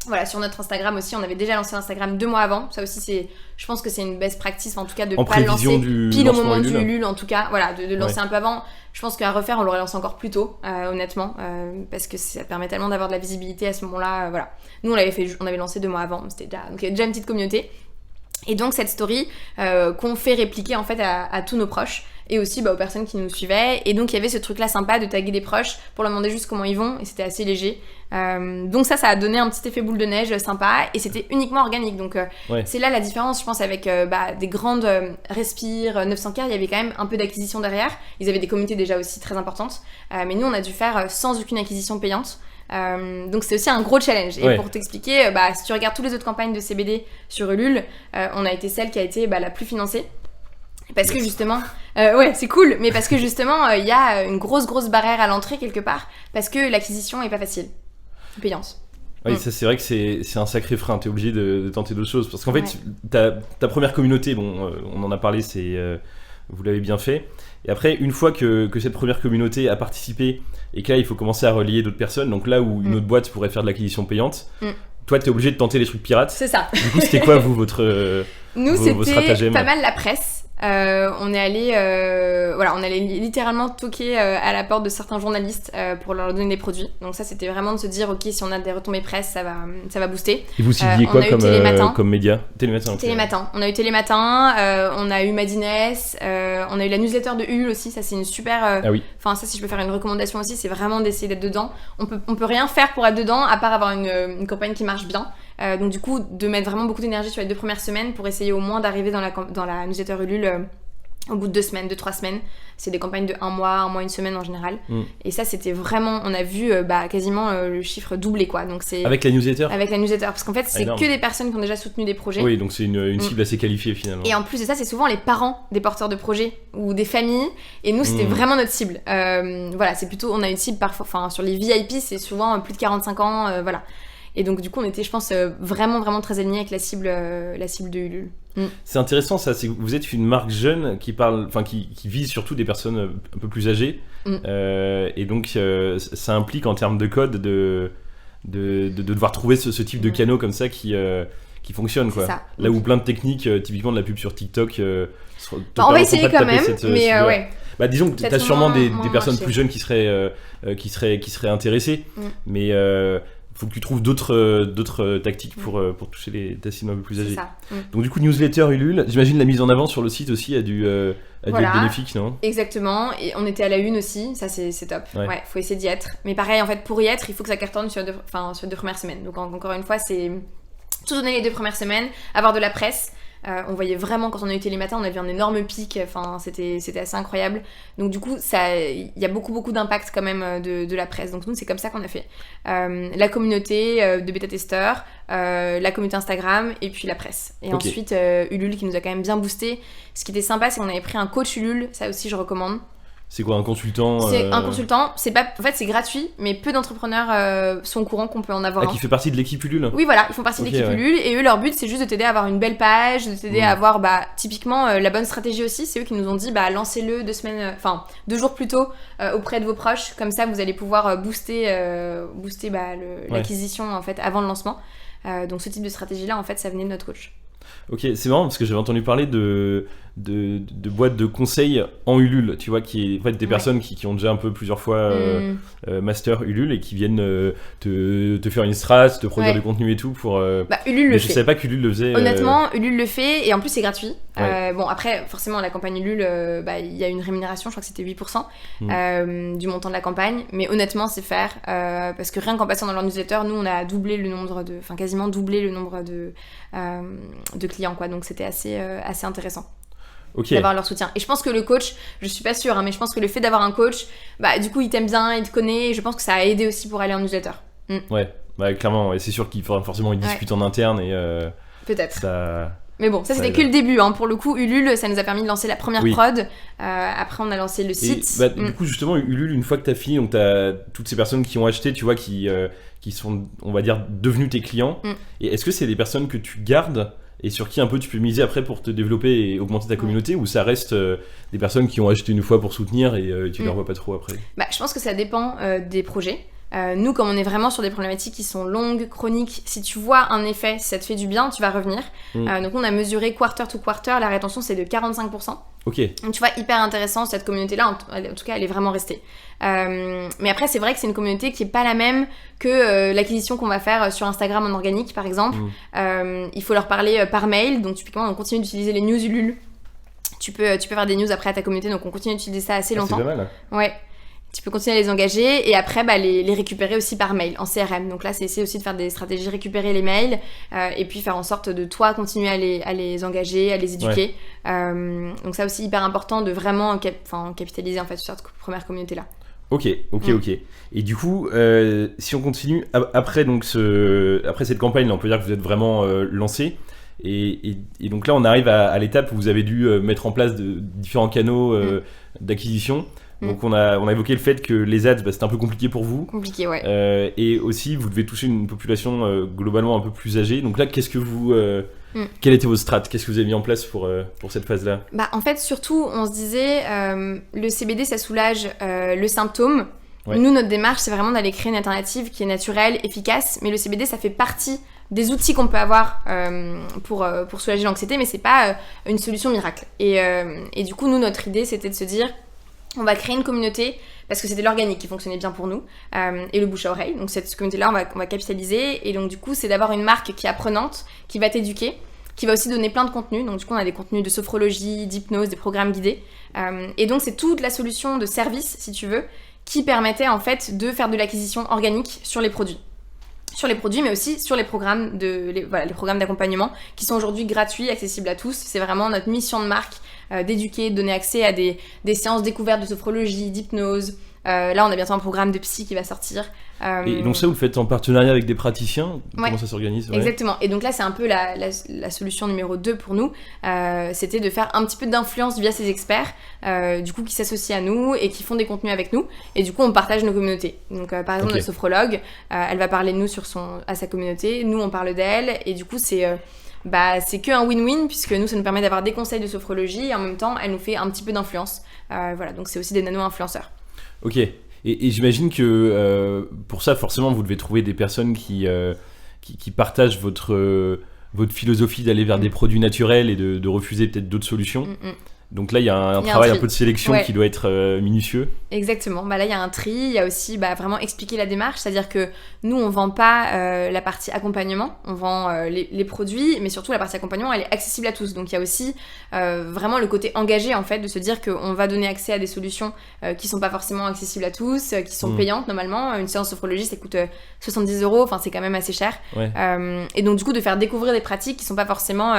Voilà, sur notre Instagram aussi, on avait déjà lancé l'Instagram 2 mois avant, ça aussi je pense que c'est une best practice, en tout cas de en pas le lancer pile au moment du Ulule. Ulule, en tout cas, voilà, de lancer un peu avant. Je pense qu'à refaire, on l'aurait lancé encore plus tôt, honnêtement, parce que ça permet tellement d'avoir de la visibilité à ce moment-là, voilà. Nous on avait lancé 2 mois avant, donc il y avait déjà une petite communauté. Et donc cette story qu'on fait répliquer en fait à tous nos proches et aussi aux personnes qui nous suivaient, et donc il y avait ce truc là sympa de taguer des proches pour leur demander juste comment ils vont, et c'était assez léger, donc ça a donné un petit effet boule de neige sympa, et c'était uniquement organique, donc c'est là la différence je pense avec des grandes Respire, 900 Care, il y avait quand même un peu d'acquisition derrière, ils avaient des communautés déjà aussi très importantes, mais nous on a dû faire sans aucune acquisition payante. Donc c'est aussi un gros challenge, et pour t'expliquer, si tu regardes toutes les autres campagnes de CBD sur Ulule, on a été celle qui a été la plus financée, parce que justement c'est cool, mais parce que justement il y a une grosse barrière à l'entrée quelque part, parce que l'acquisition est pas facile, payante. Oui, ça c'est vrai que c'est un sacré frein, t'es obligé de tenter d'autres choses, parce qu'en fait ta première communauté, on en a parlé, vous l'avez bien fait, et après une fois que cette première communauté a participé et que là il faut commencer à relier d'autres personnes, donc là où une autre boîte pourrait faire de l'acquisition payante, toi t'es obligé de tenter les trucs pirates. C'est ça. Du coup c'était quoi vous votre nous vos c'était pas mal la presse. On est allé littéralement toquer à la porte de certains journalistes pour leur donner des produits. Donc ça c'était vraiment de se dire ok, si on a des retombées presse, ça va booster. Et vous cibliez quoi comme média? Télématin. On a eu Télématin, on a eu Madines, on a eu la newsletter de Ulule aussi, ça c'est une super enfin ça si je peux faire une recommandation aussi, c'est vraiment d'essayer d'être dedans. On peut rien faire pour être dedans à part avoir une campagne qui marche bien. Donc du coup, de mettre vraiment beaucoup d'énergie sur les 2 premières semaines pour essayer au moins d'arriver dans la newsletter Ulule au bout de 2 semaines, 2-3 semaines. C'est des campagnes de 1 mois, 1 semaine en général. Et ça, c'était vraiment, on a vu quasiment le chiffre doubler, quoi. Donc c'est avec la newsletter. Avec la newsletter, parce qu'en fait, c'est que des personnes qui ont déjà soutenu des projets. Oui, donc c'est une cible assez qualifiée finalement. Et en plus de ça, c'est souvent les parents des porteurs de projets ou des familles. Et nous, c'était vraiment notre cible. Voilà, c'est plutôt, on a une cible parfois, enfin sur les VIP, c'est souvent plus de 45 ans, voilà. Et donc du coup, on était, je pense, vraiment très alignés avec la cible de Ulule. C'est intéressant ça, c'est que vous êtes une marque jeune qui parle, enfin qui vise surtout des personnes un peu plus âgées, et donc ça implique en termes de code de devoir trouver ce type de canaux comme ça qui fonctionne, quoi. Ça. Là où plein de techniques, typiquement de la pub sur TikTok, on va essayer quand même, mais ouais. Bah disons que t'as sûrement des personnes marché. plus jeunes qui seraient intéressées, mais faut que tu trouves d'autres tactiques pour toucher ta cible un peu plus âgée. C'est ça. Donc du coup, newsletter Ulule, j'imagine la mise en avant sur le site aussi a dû être bénéfique, non ? Exactement, et on était à la une aussi, ça c'est top. Ouais, faut essayer d'y être. Mais pareil, en fait, pour y être, il faut que ça cartonne sur les 2 premières semaines. Donc encore une fois, c'est tout donner les 2 premières semaines, avoir de la presse. On voyait vraiment, quand on a eu Télématin, on avait un énorme pic, enfin c'était assez incroyable. Donc du coup, il y a beaucoup d'impact quand même de la presse. Donc nous, c'est comme ça qu'on a fait. La communauté de bêta-testeurs, la communauté Instagram et puis la presse. Et ensuite, Ulule qui nous a quand même bien boosté. Ce qui était sympa, c'est qu'on avait pris un coach Ulule, ça aussi je recommande. C'est quoi, un consultant C'est un consultant, en fait c'est gratuit, mais peu d'entrepreneurs sont au courant qu'on peut en avoir un. Qui fait partie de l'équipe Ulule. Oui, voilà, ils font partie de l'équipe Ulule, et eux, leur but c'est juste de t'aider à avoir une belle page, de t'aider à avoir typiquement la bonne stratégie aussi. C'est eux qui nous ont dit lancez-le 2 jours plus tôt auprès de vos proches, comme ça vous allez pouvoir booster l'acquisition en fait avant le lancement. Donc ce type de stratégie là en fait ça venait de notre coach. Ok, c'est marrant parce que j'avais entendu parler de boîtes de conseils en Ulule, tu vois, qui est en fait des personnes qui ont déjà un peu plusieurs fois master Ulule et qui viennent te faire une strat, te produire du contenu et tout pour. Ulule le fait. Je savais pas qu'Ulule le faisait. Honnêtement, Ulule le fait et en plus c'est gratuit. Bon après forcément la campagne Ulule, il y a une rémunération, je crois que c'était 8% du montant de la campagne, mais honnêtement c'est faire parce que rien qu'en passant dans leur newsletter, nous on a quasiment doublé le nombre de clients, quoi. Donc c'était assez intéressant. D'avoir leur soutien. Et je pense que le coach, je suis pas sûre, mais je pense que le fait d'avoir un coach, du coup il t'aime bien, il te connaît, et je pense que ça a aidé aussi pour aller en newsletter. Ouais, clairement, et c'est sûr qu'il faudra forcément une dispute en interne et peut-être. Ça... Mais bon, ça c'était que le début, hein. Pour le coup, Ulule, ça nous a permis de lancer la première prod. Après, on a lancé le site. Du coup, justement, Ulule, une fois que t'as fini, donc t'as toutes ces personnes qui ont acheté, tu vois, qui sont, on va dire, devenus tes clients. Et est-ce que c'est des personnes que tu gardes et sur qui un peu tu peux miser après pour te développer et augmenter ta communauté, ou ça reste des personnes qui ont acheté une fois pour soutenir et tu les revois pas trop après ? Je pense que ça dépend des projets. Nous, comme on est vraiment sur des problématiques qui sont longues, chroniques, si tu vois un effet, si ça te fait du bien, tu vas revenir. Donc on a mesuré quarter to quarter, la rétention c'est de 45%. Donc tu vois, hyper intéressant, cette communauté-là, en tout cas elle est vraiment restée. Mais après c'est vrai que c'est une communauté qui est pas la même que l'acquisition qu'on va faire sur Instagram en organique par exemple. Il faut leur parler par mail, donc typiquement on continue d'utiliser les news Ulule. Tu peux faire des news après à ta communauté, donc on continue d'utiliser ça assez longtemps. C'est pas mal. Ouais. Tu peux continuer à les engager et après les récupérer aussi par mail en CRM. Donc là, c'est essayer aussi de faire des stratégies, récupérer les mails et puis faire en sorte de toi continuer à les engager, à les éduquer. Donc ça aussi hyper important de vraiment capitaliser en fait sur cette première communauté-là. Ok. Et du coup, si on continue après cette campagne, là, on peut dire que vous êtes vraiment lancé. Et donc là, on arrive à l'étape où vous avez dû mettre en place différents canaux d'acquisition. Donc on a évoqué le fait que les ads, c'était un peu compliqué pour vous. Compliqué, ouais. Et aussi, vous devez toucher une population globalement un peu plus âgée. Donc là, quelle était votre strat ? Qu'est-ce que vous avez mis en place pour cette phase-là ? En fait, surtout, on se disait, le CBD, ça soulage le symptôme. Ouais. Nous, notre démarche, c'est vraiment d'aller créer une alternative qui est naturelle, efficace. Mais le CBD, ça fait partie des outils qu'on peut avoir pour soulager l'anxiété, mais c'est pas une solution miracle. Et du coup, nous, notre idée, c'était de se dire... On va créer une communauté parce que c'était l'organique qui fonctionnait bien pour nous et le bouche à oreille. Donc cette communauté-là, on va capitaliser. Et donc du coup, c'est d'avoir une marque qui est apprenante, qui va t'éduquer, qui va aussi donner plein de contenus. Donc du coup, on a des contenus de sophrologie, d'hypnose, des programmes guidés. Et donc c'est toute la solution de service, si tu veux, qui permettait en fait de faire de l'acquisition organique sur les produits. sur les produits, mais aussi sur les programmes les programmes d'accompagnement qui sont aujourd'hui gratuits, accessibles à tous. C'est vraiment notre mission de marque d'éduquer, de donner accès à des séances découvertes de sophrologie, d'hypnose. Là, on a bientôt un programme de psy qui va sortir. Et donc ça, vous le faites en partenariat avec des praticiens ? Ouais, comment ça s'organise ? Exactement. Et donc là, c'est un peu la solution numéro 2 pour nous. C'était de faire un petit peu d'influence via ces experts, du coup, qui s'associent à nous et qui font des contenus avec nous. Et du coup, on partage nos communautés. Donc, par exemple, notre sophrologue, elle va parler de nous à sa communauté. Nous, on parle d'elle. Et du coup, c'est que un win-win, puisque nous, ça nous permet d'avoir des conseils de sophrologie et en même temps, elle nous fait un petit peu d'influence. Voilà, donc c'est aussi des nano-influenceurs. Ok. Et j'imagine que pour ça, forcément, vous devez trouver des personnes qui partagent votre philosophie d'aller vers des produits naturels et de refuser peut-être d'autres solutions. Donc là, il y a un travail un peu de sélection qui doit être minutieux. Exactement. Là, il y a un tri. Il y a aussi vraiment expliquer la démarche. C'est-à-dire que nous, on vend pas la partie accompagnement. On vend les produits, mais surtout la partie accompagnement, elle est accessible à tous. Donc, il y a aussi vraiment le côté engagé, en fait, de se dire qu'on va donner accès à des solutions qui sont pas forcément accessibles à tous, qui sont payantes normalement. Une séance sophrologie, ça coûte 70 €. Enfin, c'est quand même assez cher. Ouais. Et donc, du coup, de faire découvrir des pratiques qui sont pas forcément...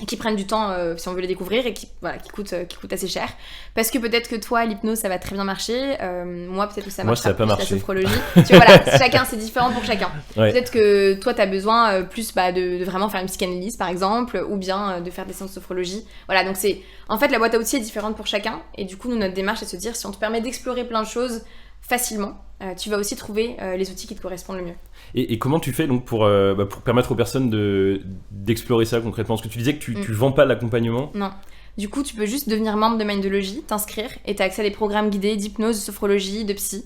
qui prennent du temps si on veut les découvrir et qui coûtent assez cher, parce que peut-être que toi l'hypnose ça va très bien marcher, moi peut-être que ça marchera plus la sophrologie. Tu vois, voilà, chacun c'est différent pour chacun. Ouais. Peut-être que toi t'as besoin plus de vraiment faire une psychanalyse par exemple, ou bien de faire des séances de sophrologie. Voilà, donc c'est en fait la boîte à outils est différente pour chacun, et du coup nous notre démarche c'est de se dire si on te permet d'explorer plein de choses facilement, tu vas aussi trouver les outils qui te correspondent le mieux. Et comment tu fais donc pour permettre aux personnes d'explorer ça concrètement ? Parce que tu disais que tu vends pas l'accompagnement. Non. Du coup, tu peux juste devenir membre de Mindology, t'inscrire, et t'as accès à des programmes guidés d'hypnose, de sophrologie, de psy,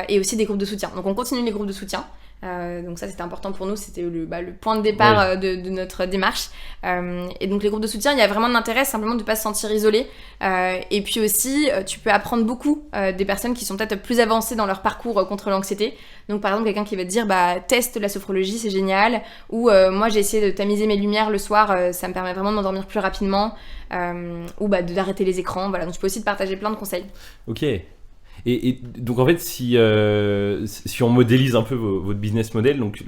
et aussi des groupes de soutien. Donc on continue les groupes de soutien. Donc ça c'était important pour nous, c'était le point de départ de notre démarche. Et donc les groupes de soutien, il y a vraiment de l'intérêt simplement de ne pas se sentir isolé. Et puis aussi, tu peux apprendre beaucoup des personnes qui sont peut-être plus avancées dans leur parcours contre l'anxiété. Donc par exemple quelqu'un qui va te dire teste la sophrologie, c'est génial. Ou moi j'ai essayé de tamiser mes lumières le soir, ça me permet vraiment de m'endormir plus rapidement. Ou d'arrêter les écrans. Voilà, donc je peux aussi te partager plein de conseils. Ok. Et donc en fait, si on modélise un peu votre business model, donc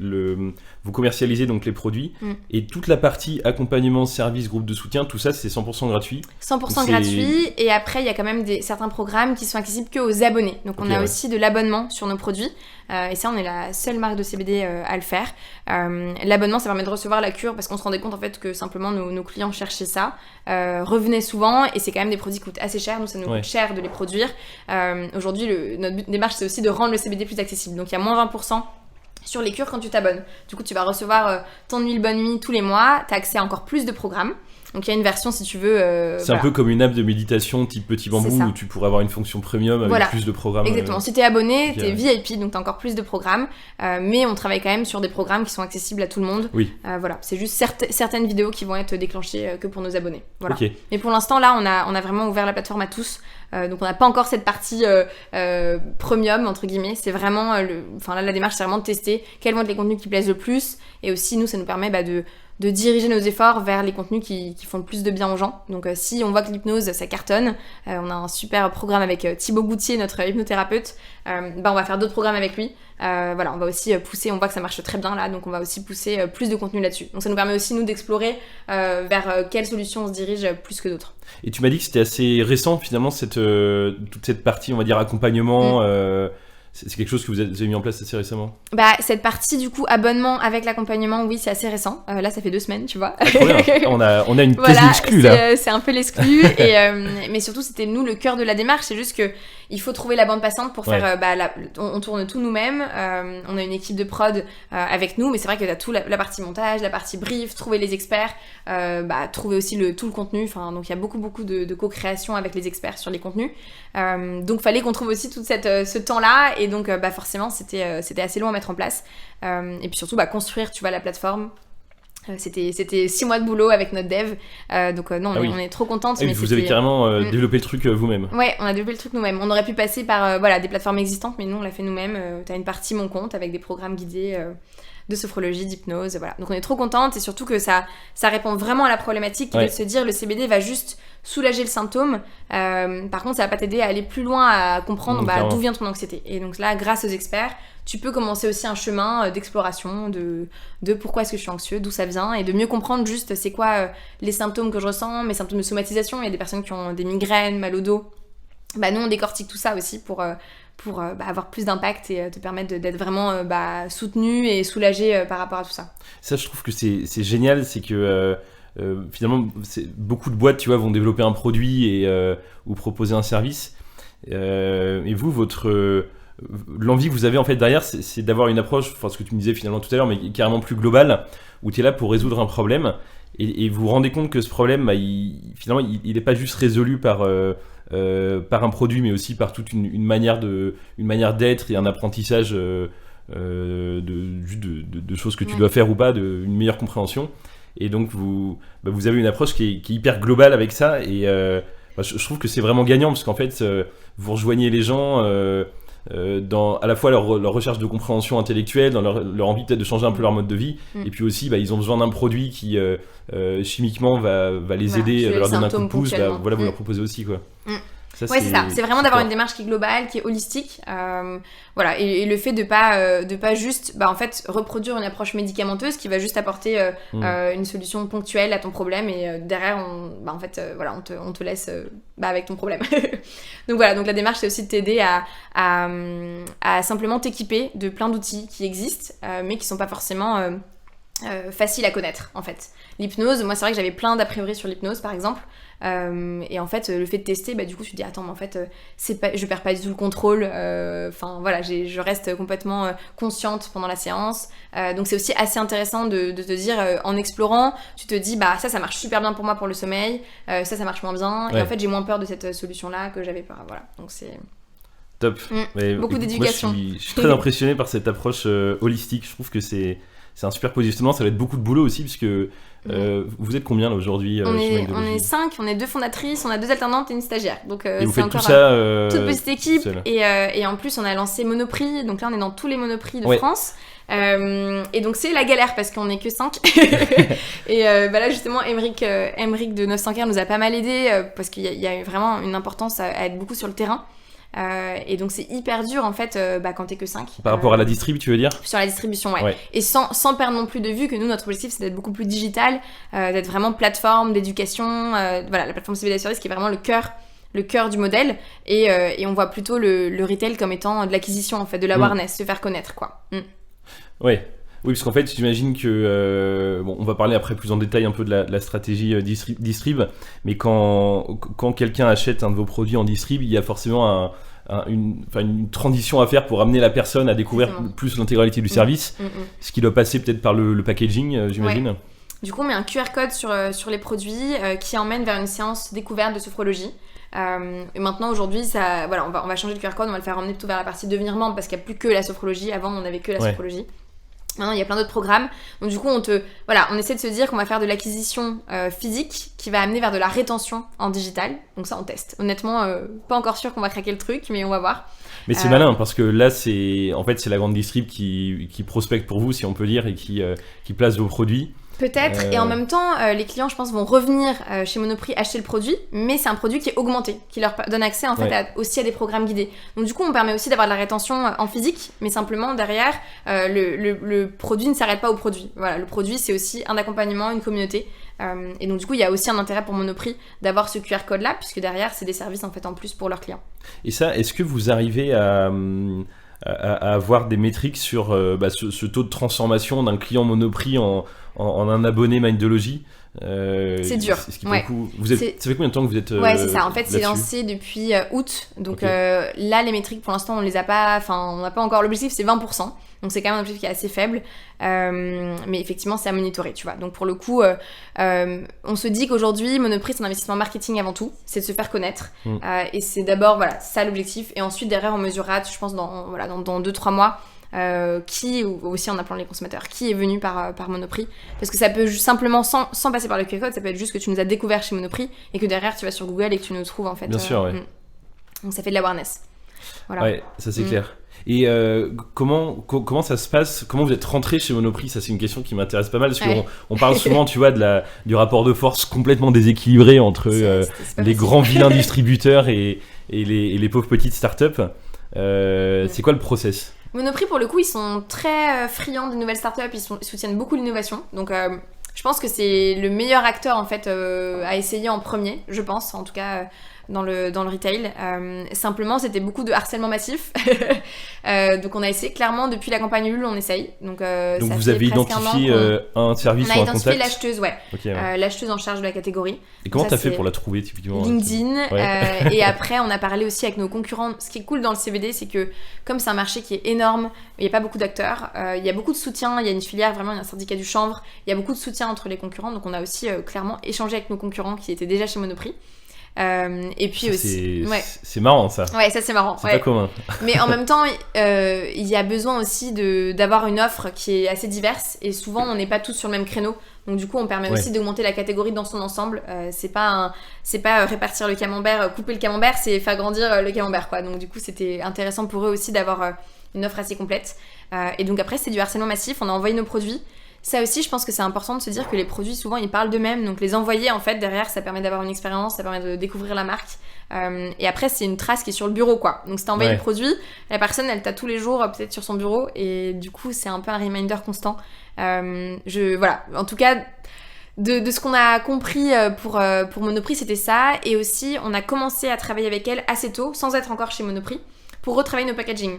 vous commercialisez donc les produits et toute la partie accompagnement, service, groupe de soutien, tout ça c'est 100% gratuit. 100% gratuit, et après il y a quand même certains programmes qui sont accessibles qu'aux abonnés. Donc on a aussi de l'abonnement sur nos produits. Et ça on est la seule marque de CBD à le faire. L'abonnement ça permet de recevoir la cure, parce qu'on se rendait compte en fait que simplement nos clients cherchaient ça, revenaient souvent, et c'est quand même des produits qui coûtent assez cher. Nous ça nous coûte cher de les produire. Aujourd'hui notre démarche c'est aussi de rendre le CBD plus accessible, donc il y a moins 20% sur les cures quand tu t'abonnes. Du coup tu vas recevoir ton huile bonne nuit tous les mois, tu as accès à encore plus de programmes. Donc il y a une version si tu veux... c'est un peu comme une app de méditation type Petit Bambou où tu pourrais avoir une fonction premium avec plus de programmes. Exactement, si t'es abonné, t'es VIP, donc t'as encore plus de programmes. Mais on travaille quand même sur des programmes qui sont accessibles à tout le monde. Oui. Voilà, c'est juste certaines vidéos qui vont être déclenchées que pour nos abonnés. Voilà. Okay. Mais pour l'instant là, on a vraiment ouvert la plateforme à tous. Donc on n'a pas encore cette partie premium entre guillemets. C'est vraiment la démarche c'est vraiment de tester quels vont être les contenus qui plaisent le plus, et aussi nous ça nous permet de diriger nos efforts vers les contenus qui font le plus de bien aux gens. Donc si on voit que l'hypnose ça cartonne, on a un super programme avec Thibaut Goutier, notre hypnothérapeute, on va faire d'autres programmes avec lui. On va aussi pousser, on voit que ça marche très bien là, donc on va aussi pousser plus de contenu là-dessus. Donc ça nous permet aussi nous d'explorer vers quelles solutions on se dirige plus que d'autres. Et tu m'as dit que c'était assez récent finalement toute cette partie on va dire accompagnement. C'est quelque chose que vous avez mis en place assez récemment ? Cette partie du coup abonnement avec l'accompagnement, oui c'est assez récent. Là ça fait 2 semaines tu vois. On a une quasi exclue là. C'est un peu l'exclu. Mais surtout c'était nous le cœur de la démarche. C'est juste que il faut trouver la bande passante pour faire... on tourne tout nous-mêmes. On a une équipe de prod avec nous, mais c'est vrai que t'as tout la partie montage, la partie brief, trouver les experts, trouver aussi tout le contenu. Donc il y a beaucoup de co-création avec les experts sur les contenus. Donc fallait qu'on trouve aussi tout ce temps-là, et donc forcément c'était assez long à mettre en place. Et puis surtout construire tu vois la plateforme. C'était 6 mois de boulot avec notre dev, on est trop contente. Et vous avez carrément développé le truc vous-même. Ouais, on a développé le truc nous-mêmes. On aurait pu passer par des plateformes existantes, mais nous on l'a fait nous-mêmes. T'as une partie mon compte avec des programmes guidés. de sophrologie, d'hypnose, voilà. Donc on est trop contente et surtout que ça répond vraiment à la problématique qui est de se dire le CBD va juste soulager le symptôme. Par contre, ça va pas t'aider à aller plus loin, à comprendre d'où vient ton anxiété. Et donc là, grâce aux experts, tu peux commencer aussi un chemin d'exploration de pourquoi est-ce que je suis anxieux, d'où ça vient, et de mieux comprendre juste c'est quoi les symptômes que je ressens, mes symptômes de somatisation. Il y a des personnes qui ont des migraines, mal au dos. Nous, on décortique tout ça aussi pour avoir plus d'impact et te permettre d'être vraiment soutenu et soulagé par rapport à tout ça. Ça, je trouve que c'est génial, c'est que finalement, beaucoup de boîtes, tu vois, vont développer un produit ou proposer un service. Et vous, l'envie que vous avez en fait derrière, c'est d'avoir une approche, enfin ce que tu me disais finalement tout à l'heure, mais carrément plus globale, où tu es là pour résoudre un problème, et vous vous rendez compte que ce problème, finalement, il n'est pas juste résolu par un produit, mais aussi par toute une manière d'être et un apprentissage de choses que tu dois faire ou pas, une meilleure compréhension. Et donc vous avez une approche qui est hyper globale avec ça, et je trouve que c'est vraiment gagnant, parce qu'en fait vous rejoignez les gens dans à la fois leur recherche de compréhension intellectuelle, dans leur envie peut-être de changer un peu leur mode de vie, et puis aussi ils ont besoin d'un produit qui chimiquement va les aider, va leur donner un coup de pouce, vous leur proposez aussi quoi. Ça, c'est ça. C'est vraiment d'avoir une démarche qui est globale, qui est holistique. Et le fait de pas juste en fait, reproduire une approche médicamenteuse qui va juste apporter une solution ponctuelle à ton problème, et derrière, on te laisse avec ton problème. Donc voilà, donc la démarche, c'est aussi de t'aider à simplement t'équiper de plein d'outils qui existent, mais qui sont pas forcément faciles à connaître, en fait. L'hypnose, moi, c'est vrai que j'avais plein d'a priori sur l'hypnose, par exemple. Et en fait, le fait de tester, du coup, tu te dis attends, mais en fait, je perds pas du tout le contrôle. Je reste complètement consciente pendant la séance. Donc c'est aussi assez intéressant de te dire, en explorant, tu te dis ça marche super bien pour moi pour le sommeil, ça marche moins bien. Et en fait, j'ai moins peur de cette solution-là que j'avais peur. Voilà, donc c'est top. Beaucoup d'éducation. Moi, je suis très impressionné par cette approche holistique. Je trouve que c'est un super positionnement. Ça va être beaucoup de boulot aussi, puisque vous êtes combien là aujourd'hui on est 5, on est 2 fondatrices, on a 2 alternantes et une stagiaire. Donc et vous c'est faites encore tout ça toute petite équipe. Et en plus, on a lancé Monoprix. Donc là, on est dans tous les Monoprix de France. Et donc c'est la galère parce qu'on est que 5. Et là justement, Emeric de 900K nous a pas mal aidé parce qu'il y a vraiment une importance à être beaucoup sur le terrain. Et donc c'est hyper dur en fait quand t'es que 5. Par rapport à la distrib, tu veux dire ? Sur la distribution, ouais. Et sans perdre non plus de vue que nous, notre objectif, c'est d'être beaucoup plus digital, d'être vraiment plateforme d'éducation, la plateforme CBD Service qui est vraiment le cœur du modèle, et on voit plutôt le retail comme étant de l'acquisition en fait, de l'awareness, se faire connaître quoi. Oui, parce qu'en fait, j'imagine que on va parler après plus en détail un peu de la stratégie distrib, mais quand quelqu'un achète un de vos produits en distrib, il y a forcément une transition à faire pour amener la personne à découvrir plus l'intégralité du service, ce qui doit passer peut-être par le packaging, j'imagine. Ouais. Du coup, on met un QR code sur les produits qui emmène vers une séance découverte de sophrologie. Et maintenant, aujourd'hui, on va changer le QR code, on va le faire emmener plutôt vers la partie devenir membre parce qu'il n'y a plus que la sophrologie. Avant, on n'avait que la sophrologie. Maintenant, il y a plein d'autres programmes. Donc du coup, on essaie de se dire qu'on va faire de l'acquisition physique qui va amener vers de la rétention en digital. Donc ça, on teste. Honnêtement, pas encore sûr qu'on va craquer le truc, mais on va voir. Mais c'est malin parce que là, c'est la grande distrib qui prospecte pour vous, si on peut dire, et qui place vos produits. Peut-être, et en même temps, les clients, je pense, vont revenir chez Monoprix acheter le produit, mais c'est un produit qui est augmenté, qui leur donne accès en fait aussi à des programmes guidés. Donc du coup, on permet aussi d'avoir de la rétention en physique, mais simplement derrière, le produit ne s'arrête pas au produit. Voilà, le produit, c'est aussi un accompagnement, une communauté. Et donc du coup, il y a aussi un intérêt pour Monoprix d'avoir ce QR code-là, puisque derrière, c'est des services en fait en plus pour leurs clients. Et ça, est-ce que vous arrivez à avoir des métriques sur ce taux de transformation d'un client Monoprix en un abonné Mindology? C'est dur. Ça fait combien de temps que vous êtes Ouais, c'est ça. En fait, c'est lancé depuis août. Donc là, les métriques, pour l'instant, on les a pas. Enfin, on n'a pas encore. L'objectif, c'est 20%. Donc c'est quand même un objectif qui est assez faible. Mais effectivement, c'est à monitorer, tu vois. Donc pour le coup, on se dit qu'aujourd'hui, Monoprix, c'est un investissement marketing avant tout. C'est de se faire connaître. Et c'est d'abord, ça l'objectif. Et ensuite, derrière, on mesurera, je pense, dans 2-3 mois. Qui, ou aussi en appelant les consommateurs, qui est venu par Monoprix, parce que ça peut simplement, sans passer par le QR code, ça peut être juste que tu nous as découvert chez Monoprix et que derrière tu vas sur Google et que tu nous trouves en fait. Bien sûr, ouais. Donc ça fait de l'awareness. Voilà. Ouais, ça c'est clair. Et comment ça se passe? Comment vous êtes rentré chez Monoprix? Ça, c'est une question qui m'intéresse pas mal parce qu'on parle souvent, tu vois, du rapport de force complètement déséquilibré entre les grands vilains distributeurs et les pauvres petites startups. C'est quoi le process? Monoprix, pour le coup, ils sont très friands des nouvelles startups, ils soutiennent beaucoup l'innovation. Donc, je pense que c'est le meilleur acteur, en fait, à essayer en premier, je pense, en tout cas, dans le retail. Simplement, c'était beaucoup de harcèlement massif. Donc, on a essayé, clairement, depuis la campagne Ulule, on essaye. Donc vous avez identifié un service ou un contact? On a identifié l'acheteuse, ouais. Okay, ouais. L'acheteuse en charge de la catégorie. Et comment t'as fait pour la trouver, typiquement? LinkedIn. Et après, on a parlé aussi avec nos concurrents. Ce qui est cool dans le CBD, c'est que comme c'est un marché qui est énorme, il n'y a pas beaucoup d'acteurs, il y a beaucoup de soutien, il y a une filière, vraiment, il y a un syndicat du chanvre, il y a beaucoup de soutien entre les concurrents. Donc, on a aussi clairement échangé avec nos concurrents qui étaient déjà chez Monoprix. Et puis ça, aussi c'est marrant, ça. Ouais, ça c'est marrant, c'est pas commun. Mais en même temps il y a besoin aussi d'avoir une offre qui est assez diverse, et souvent on n'est pas tous sur le même créneau, donc du coup on permet aussi d'augmenter la catégorie dans son ensemble. C'est pas répartir le camembert, couper le camembert, c'est faire grandir le camembert, quoi. Donc du coup c'était intéressant pour eux aussi d'avoir une offre assez complète, et donc après c'est du harcèlement massif, on a envoyé nos produits. Ça aussi, je pense que c'est important de se dire que les produits, souvent, ils parlent d'eux-mêmes. Donc, les envoyer, en fait, derrière, ça permet d'avoir une expérience, ça permet de découvrir la marque. Et après, c'est une trace qui est sur le bureau, quoi. Donc, si t'as envoyé le produit, la personne, elle t'a tous les jours, peut-être sur son bureau. Et du coup, c'est un peu un reminder constant. Voilà. En tout cas, de ce qu'on a compris pour Monoprix, c'était ça. Et aussi, on a commencé à travailler avec elle assez tôt, sans être encore chez Monoprix, pour retravailler nos packaging,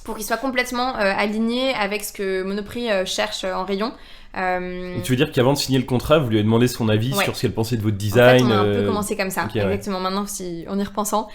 pour qu'ils soient complètement alignés avec ce que Monoprix cherche en rayon. Et tu veux dire qu'avant de signer le contrat, vous lui avez demandé son avis sur ce qu'elle pensait de votre design? En fait, on a un peu commencé comme ça, exactement. Maintenant, en y repensant,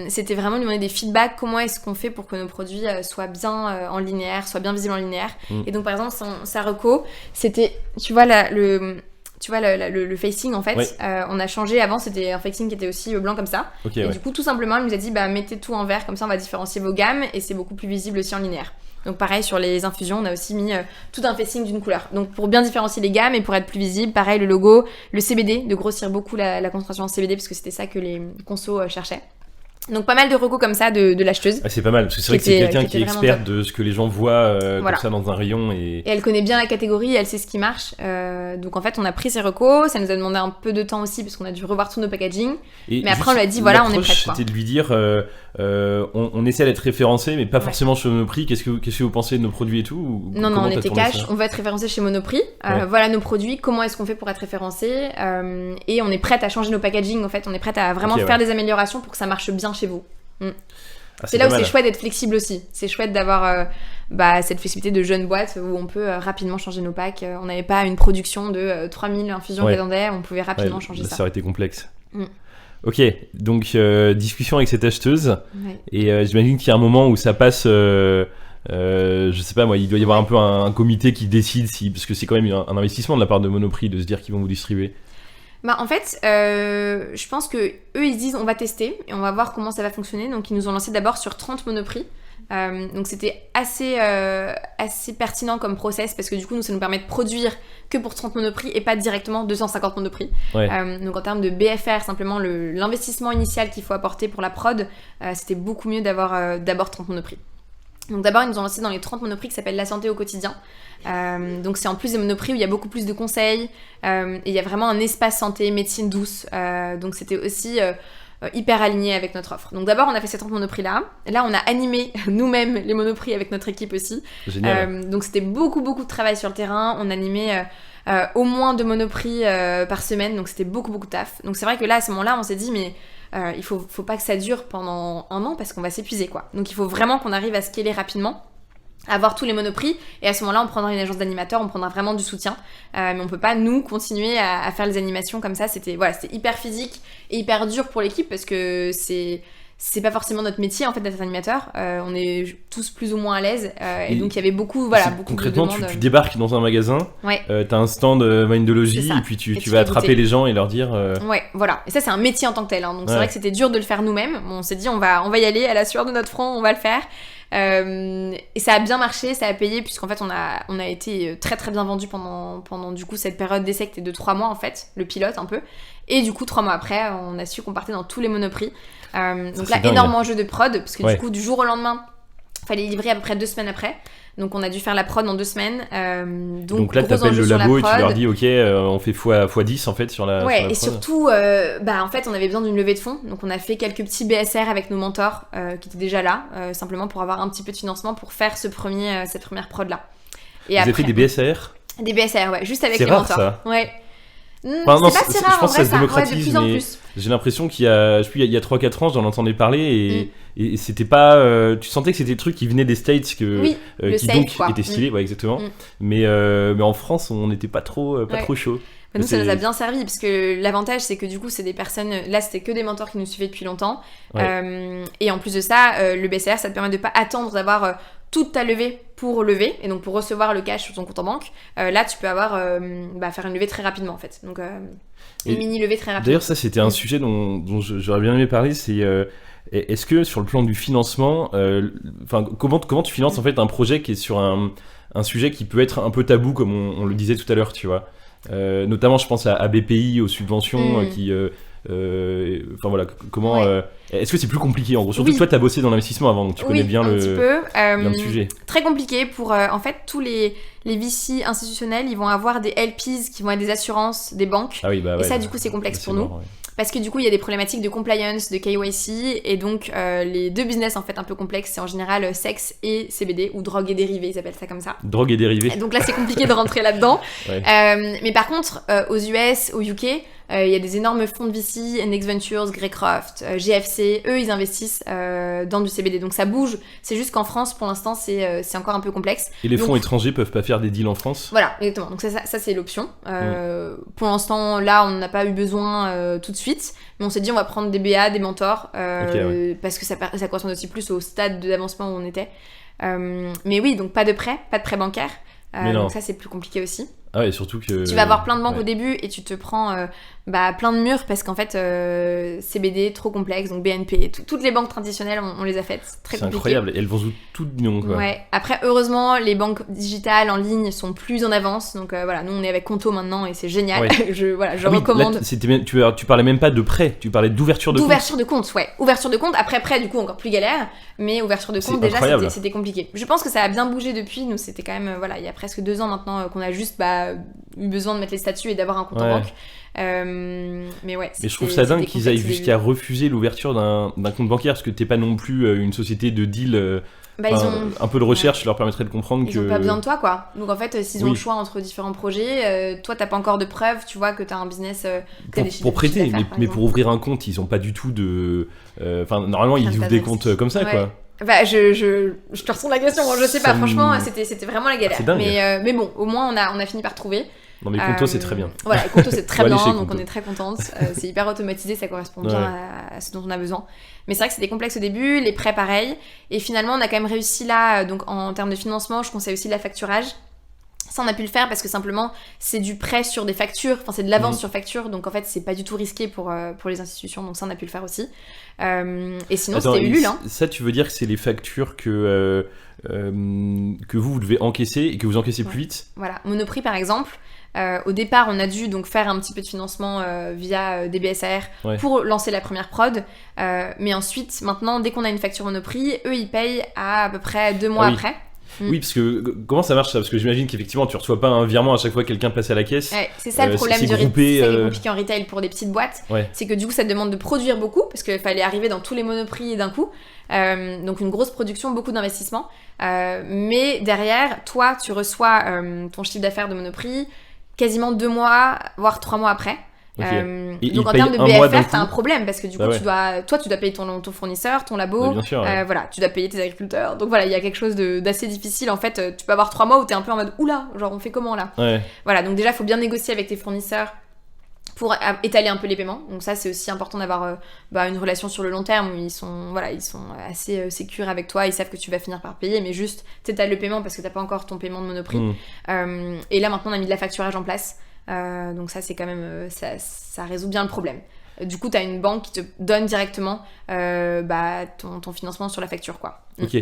c'était vraiment lui demander des feedbacks. Comment est-ce qu'on fait pour que nos produits soient bien en linéaire, soient bien visibles en linéaire. Et donc, par exemple, sa reco, c'était, tu vois, le facing, en fait, on a changé. Avant, c'était un facing qui était aussi blanc comme ça. Du coup, tout simplement, il nous a dit, mettez tout en vert, comme ça, on va différencier vos gammes, et c'est beaucoup plus visible aussi en linéaire. Donc pareil, sur les infusions, on a aussi mis tout un facing d'une couleur. Donc pour bien différencier les gammes et pour être plus visible, pareil, le logo, le CBD, de grossir beaucoup la concentration en CBD, parce que c'était ça que les consos cherchaient. Donc pas mal de recos comme ça de l'acheteuse. C'est pas mal, parce que c'est vrai que c'est quelqu'un qui est expert de ce que les gens voient comme ça dans un rayon. Et elle connaît bien la catégorie, elle sait ce qui marche. Donc en fait, on a pris ses recos, ça nous a demandé un peu de temps aussi, parce qu'on a dû revoir tous nos packaging. Mais après, on lui a dit, voilà, on est prêt. C'était de lui dire, on essaie d'être référencé, mais pas forcément chez Monoprix. Qu'est-ce que vous pensez de nos produits et tout? Non, on était cash, on veut être référencé chez Monoprix. Voilà nos produits, comment est-ce qu'on fait pour être référencé, et on est prête à changer nos packaging, en fait. On est prête à vraiment faire des améliorations pour que ça marche bien chez vous. C'est là où c'est chouette d'être flexible aussi. C'est chouette d'avoir cette flexibilité de jeune boîte où on peut rapidement changer nos packs. On n'avait pas une production de 3000 infusions qui attendaient, on pouvait rapidement changer ça. Ça aurait été complexe. Ok, donc discussion avec cette acheteuse. Et j'imagine qu'il y a un moment où ça passe... je sais pas moi, il doit y avoir un peu un comité qui décide parce que c'est quand même un investissement de la part de Monoprix de se dire qu'ils vont vous distribuer. En fait, je pense que eux ils se disent on va tester et on va voir comment ça va fonctionner. Donc ils nous ont lancé d'abord sur 30 Monoprix. Donc c'était assez pertinent comme process, parce que du coup nous ça nous permet de produire que pour 30 Monoprix et pas directement 250 Monoprix. Donc en termes de BFR, simplement l'investissement initial qu'il faut apporter pour la prod, c'était beaucoup mieux d'avoir d'abord 30 Monoprix. Donc d'abord ils nous ont lancé dans les 30 Monoprix qui s'appellent La Santé au quotidien. Donc c'est en plus des Monoprix où il y a beaucoup plus de conseils, et il y a vraiment un espace santé, médecine douce. Donc c'était aussi hyper aligné avec notre offre. Donc d'abord on a fait ces 30 Monoprix là on a animé nous-mêmes les Monoprix avec notre équipe aussi. Génial. Donc c'était beaucoup de travail sur le terrain. On animait au moins 2 Monoprix par semaine, donc c'était beaucoup de taf. Donc c'est vrai que là à ce moment-là on s'est dit mais il faut pas que ça dure pendant 1 an, parce qu'on va s'épuiser, quoi. Donc il faut vraiment qu'on arrive à scaler rapidement, avoir tous les Monoprix, et à ce moment-là on prendra une agence d'animateurs, on prendra vraiment du soutien, mais on peut pas nous continuer à faire les animations comme ça. C'était hyper physique et hyper dur pour l'équipe, parce que c'est pas forcément notre métier en fait d'être animateur. On est tous plus ou moins à l'aise, et donc il y avait beaucoup concrètement, de demandes. Tu débarques dans un magasin, t'as un stand Mindology, et puis tu vas attraper les gens et leur dire voilà, et ça c'est un métier en tant que tel, hein. Donc c'est vrai que c'était dur de le faire nous-mêmes. On s'est dit on va y aller à la sueur de notre front, on va le faire. Et ça a bien marché, ça a payé, puisqu'en fait on a été très bien vendu pendant du coup cette période d'essai qui était de 3 mois en fait, le pilote un peu. Et du coup 3 mois après on a su qu'on partait dans tous les Monoprix. Donc là, énorme enjeu de prod, parce que du coup, du jour au lendemain, Fallait livrer à peu près 2 semaines après. Donc on a dû faire la prod en 2 semaines. Donc là, tu appelles le labo et tu leur dis, ok, on fait x10 en fait sur la Ouais, sur la et prod. surtout, en fait, on avait besoin d'une levée de fonds. Donc on a fait quelques petits BSR avec nos mentors qui étaient déjà là, simplement pour avoir un petit peu de financement pour faire cette première prod-là. Et Vous avez fait des BSR? Des BSR, ouais, juste avec C'est les rare, mentors. ça. Ouais. Enfin, non, c'est pas si rare je pense en vrai, que ça se démocratise, de plus en mais plus. j'ai l'impression qu'il y a 3-4 ans, j'en entendais parler et c'était pas. Tu sentais que c'était des trucs qui venaient des States qui safe, donc quoi. étaient stylés, ouais, exactement. Mais en France, on n'était pas trop chaud. Nous, ça nous a bien servi parce que l'avantage, c'est que du coup, c'est des personnes. Là, c'était que des mentors qui nous suivaient depuis longtemps. Ouais. Et en plus de ça, le BCR, ça te permet de pas attendre d'avoir toute ta levée pour lever et donc pour recevoir le cash sur ton compte en banque. Là, tu peux faire une levée très rapidement en fait. Donc, une mini levée très rapide. D'ailleurs, ça, c'était un sujet dont j'aurais bien aimé parler. C'est est-ce que sur le plan du financement, comment tu finances en fait un projet qui est sur un sujet qui peut être un peu tabou, comme on le disait tout à l'heure, tu vois. Notamment, je pense à BPI, aux subventions qui. Voilà, comment. Ouais. Est-ce que c'est plus compliqué en gros? Surtout que toi, t'as bossé dans l'investissement avant, donc tu connais bien un petit peu. bien le sujet. Très compliqué pour. En fait, tous les VC institutionnels, ils vont avoir des LPs qui vont être des assurances, des banques. Ah oui, bah ouais. Et ça, du coup, c'est complexe pour nous. Ouais. Parce que du coup, il y a des problématiques de compliance, de KYC, et donc les deux business en fait un peu complexes, c'est en général sexe et CBD, ou drogue et dérivés, ils appellent ça comme ça. Drogue et dérivés. Donc là, c'est compliqué de rentrer là-dedans. Ouais. Mais par contre, aux US, au UK, il y a des énormes fonds de VC, Index Ventures, Greycroft, GFC, eux, ils investissent dans du CBD. Donc ça bouge, c'est juste qu'en France, pour l'instant, c'est encore un peu complexe. Et les fonds étrangers peuvent pas faire des deals en France? Voilà, exactement. Donc ça c'est l'option. Pour l'instant, là, on n'a pas eu besoin tout de suite, mais on s'est dit on va prendre des BA, des mentors, parce que ça correspond aussi plus au stade d'avancement où on était. Mais oui, donc pas de prêt bancaire. Donc ça, c'est plus compliqué aussi. Ah ouais, surtout que... Tu vas avoir plein de banques au début et tu te prends plein de murs parce qu'en fait, CBD, trop complexe, donc BNP, toutes les banques traditionnelles, on les a faites. Très compliqué. C'est incroyable, elles vont toutes non, quoi. Ouais. Après, heureusement, les banques digitales en ligne sont plus en avance, donc nous, on est avec Conto maintenant et c'est génial. Ouais. je recommande. Là, tu parlais même pas de prêt, tu parlais d'ouverture de compte. D'ouverture de compte, ouais. Ouverture de compte, après prêt, du coup, encore plus galère, mais ouverture de compte, déjà, c'était compliqué. Je pense que ça a bien bougé depuis, nous, c'était quand même, il y a presque 2 ans maintenant qu'on a juste eu besoin de mettre les statuts et d'avoir un compte en banque. Mais ouais. Mais je trouve ça dingue qu'ils aillent jusqu'à refuser l'ouverture d'un compte bancaire parce que t'es pas non plus une société de deal. Un peu de recherche leur permettrait de comprendre ils ont pas besoin de toi, quoi. Donc en fait, s'ils ont le choix entre différents projets, toi t'as pas encore de preuves, tu vois, que t'as un business. Pour prêter, mais pour ouvrir un compte, ils ont pas du tout de. Normalement, ils ouvrent des comptes comme ça, quoi. Je te retourne la question, je sais pas, franchement, c'était vraiment la galère. Mais bon, au moins on a fini par trouver. Non mais Conto c'est très bien. Voilà, Conto c'est très bien, donc on est très contente. C'est hyper automatisé, ça correspond bien à ce dont on a besoin. Mais c'est vrai que c'était complexe au début, les prêts pareil. Et finalement on a quand même réussi là, donc en termes de financement, je conseille aussi l'affacturage. Ça on a pu le faire parce que simplement c'est du prêt sur des factures, c'est de l'avance sur facture, donc en fait c'est pas du tout risqué pour les institutions, donc ça on a pu le faire aussi. Et sinon c'était Ulule. Ça tu veux dire que c'est les factures que vous devez encaisser et que vous encaissez plus vite? Voilà, Monoprix par exemple. Au départ, on a dû donc faire un petit peu de financement via des BSR pour lancer la première prod. Mais ensuite, maintenant, dès qu'on a une facture Monoprix, eux, ils payent à peu près 2 mois après. Oui, parce que comment ça marche ça? Parce que j'imagine qu'effectivement, tu reçois pas un virement à chaque fois que quelqu'un passe à la caisse. Ouais, c'est ça le problème du retail. C'est ça qui est compliqué en retail pour des petites boîtes. C'est que du coup, ça te demande de produire beaucoup parce qu'il fallait arriver dans tous les Monoprix d'un coup. Donc une grosse production, beaucoup d'investissement. Mais derrière, toi, tu reçois ton chiffre d'affaires de Monoprix quasiment 2 mois, voire 3 mois après. Donc en termes de BFR, t'as un problème parce que du coup, tu dois payer ton fournisseur, ton labo, voilà, tu dois payer tes agriculteurs. Donc voilà, il y a quelque chose d'assez difficile. En fait, tu peux avoir 3 mois où t'es un peu en mode oula, genre on fait comment là? Voilà, donc déjà, il faut bien négocier avec tes fournisseurs pour étaler un peu les paiements. Donc ça, c'est aussi important d'avoir une relation sur le long terme où ils sont assez sécures avec toi, ils savent que tu vas finir par payer, mais juste t'étales le paiement parce que t'as pas encore ton paiement de Monoprix. Et là, maintenant, on a mis de l'affacturage en place. Donc ça, c'est quand même... ça résout bien le problème. Du coup, t'as une banque qui te donne directement ton financement sur la facture, quoi. Ok.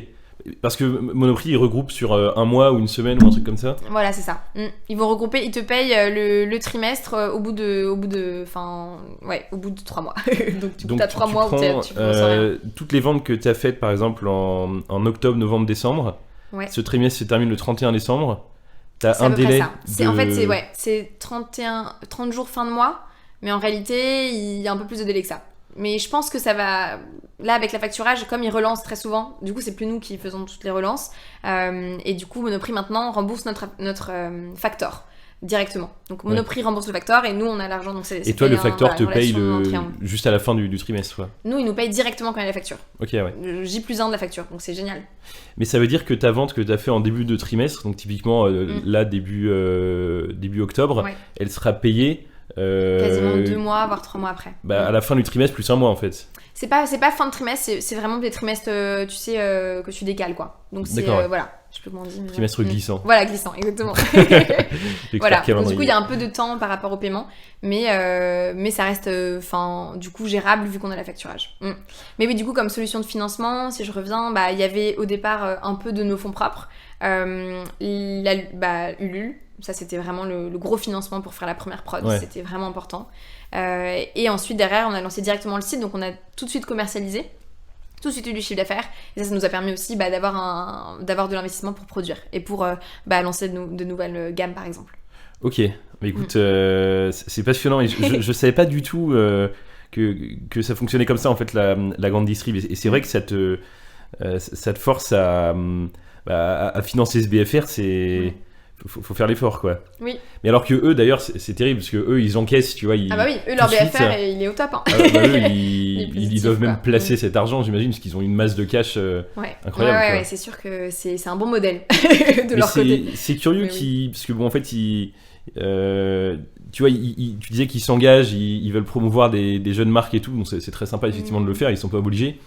Parce que Monoprix, ils regroupent sur un mois ou une semaine ou un truc comme ça. Voilà, c'est ça. Ils vont regrouper, ils te payent le trimestre au bout de 3 mois. Donc t'as 3 mois où tu commences à rien. Toutes les ventes que tu as faites, par exemple, en octobre, novembre, décembre, ce trimestre se termine le 31 décembre. T'as un délai En fait, c'est 30 jours fin de mois, mais en réalité, il y a un peu plus de délai que ça. Mais je pense que ça va... Là, avec la facturage, comme ils relancent très souvent, du coup, c'est plus nous qui faisons toutes les relances. Et du coup, Monoprix, maintenant, rembourse notre factor directement. Donc, Monoprix rembourse le factor et nous, on a l'argent. Donc et toi, le factor te paye juste à la fin du trimestre, quoi. Nous, ils nous payent directement quand il y a la facture. Ok, ouais. J+1 de la facture, donc c'est génial. Mais ça veut dire que ta vente que tu as fait en début de trimestre, donc typiquement, là, début octobre, elle sera payée... quasiment 2 mois, voire 3 mois après. À la fin du trimestre, plus 1 mois, en fait. C'est pas fin de trimestre, c'est vraiment des trimestres, tu sais, que tu décales, quoi. Donc c'est, voilà, je sais plus comment on dit. Mais... Trimestre glissant. Voilà, glissant, exactement. Voilà, donc, du coup, il y a un peu de temps par rapport au paiement, mais ça reste, du coup, gérable vu qu'on a la facturage. Mais oui, du coup, comme solution de financement, si je reviens, il y avait au départ un peu de nos fonds propres. Ulule. Ça, c'était vraiment le gros financement pour faire la première prod. C'était vraiment important. Et ensuite, derrière, on a lancé directement le site. Donc, on a tout de suite commercialisé. Tout de suite eu du chiffre d'affaires. Et ça nous a permis aussi d'avoir de l'investissement pour produire. Et pour lancer de nouvelles gammes, par exemple. Ok. Mais écoute, c'est passionnant. Et je savais pas du tout que ça fonctionnait comme ça, en fait, la grande distrib. Et c'est vrai que ça te force à financer ce BFR. Faut faire l'effort, quoi. Oui. Mais alors que eux, d'ailleurs, c'est terrible parce que eux, ils encaissent, tu vois. Ah bah oui, eux, leur BFR, il est au top. Hein. Eux, ils doivent même placer cet argent, j'imagine, parce qu'ils ont une masse de cash incroyable. Ouais, c'est sûr que c'est un bon modèle de leur côté. C'est curieux parce que bon, en fait, tu vois, tu disais qu'ils s'engagent, ils veulent promouvoir des jeunes marques et tout, donc c'est très sympa effectivement de le faire. Ils sont pas obligés.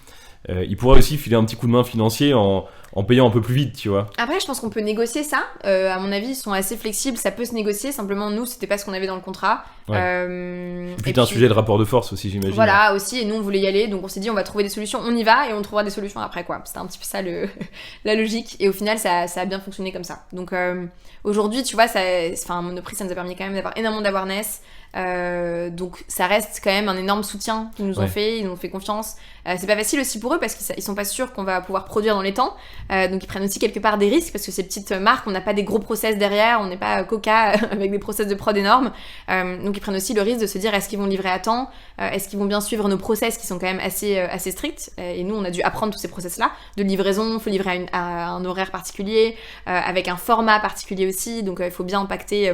Ils pourraient aussi filer un petit coup de main financier en payant un peu plus vite, tu vois. Après, je pense qu'on peut négocier ça. À mon avis, ils sont assez flexibles, ça peut se négocier. Simplement, nous, c'était pas ce qu'on avait dans le contrat. Et puis, t'as un sujet de rapport de force aussi, j'imagine. Voilà, aussi. Et nous, on voulait y aller. Donc, on s'est dit, on va trouver des solutions. On y va et on trouvera des solutions après, quoi. C'était un petit peu ça, la logique. Et au final, ça a bien fonctionné comme ça. Donc, aujourd'hui, tu vois, Monoprix, ça nous a permis quand même d'avoir énormément d'awareness. Donc ça reste quand même un énorme soutien qu'ils nous ont fait, ils nous ont fait confiance. C'est pas facile aussi pour eux parce qu'ils sont pas sûrs qu'on va pouvoir produire dans les temps, donc ils prennent aussi quelque part des risques parce que ces petites marques, on n'a pas des gros process derrière, on n'est pas Coca avec des process de prod énormes, donc ils prennent aussi le risque de se dire est-ce qu'ils vont livrer à temps, est-ce qu'ils vont bien suivre nos process qui sont quand même assez stricts, et nous on a dû apprendre tous ces process là de livraison. Il faut livrer à un horaire particulier, avec un format particulier aussi, donc il faut bien impacter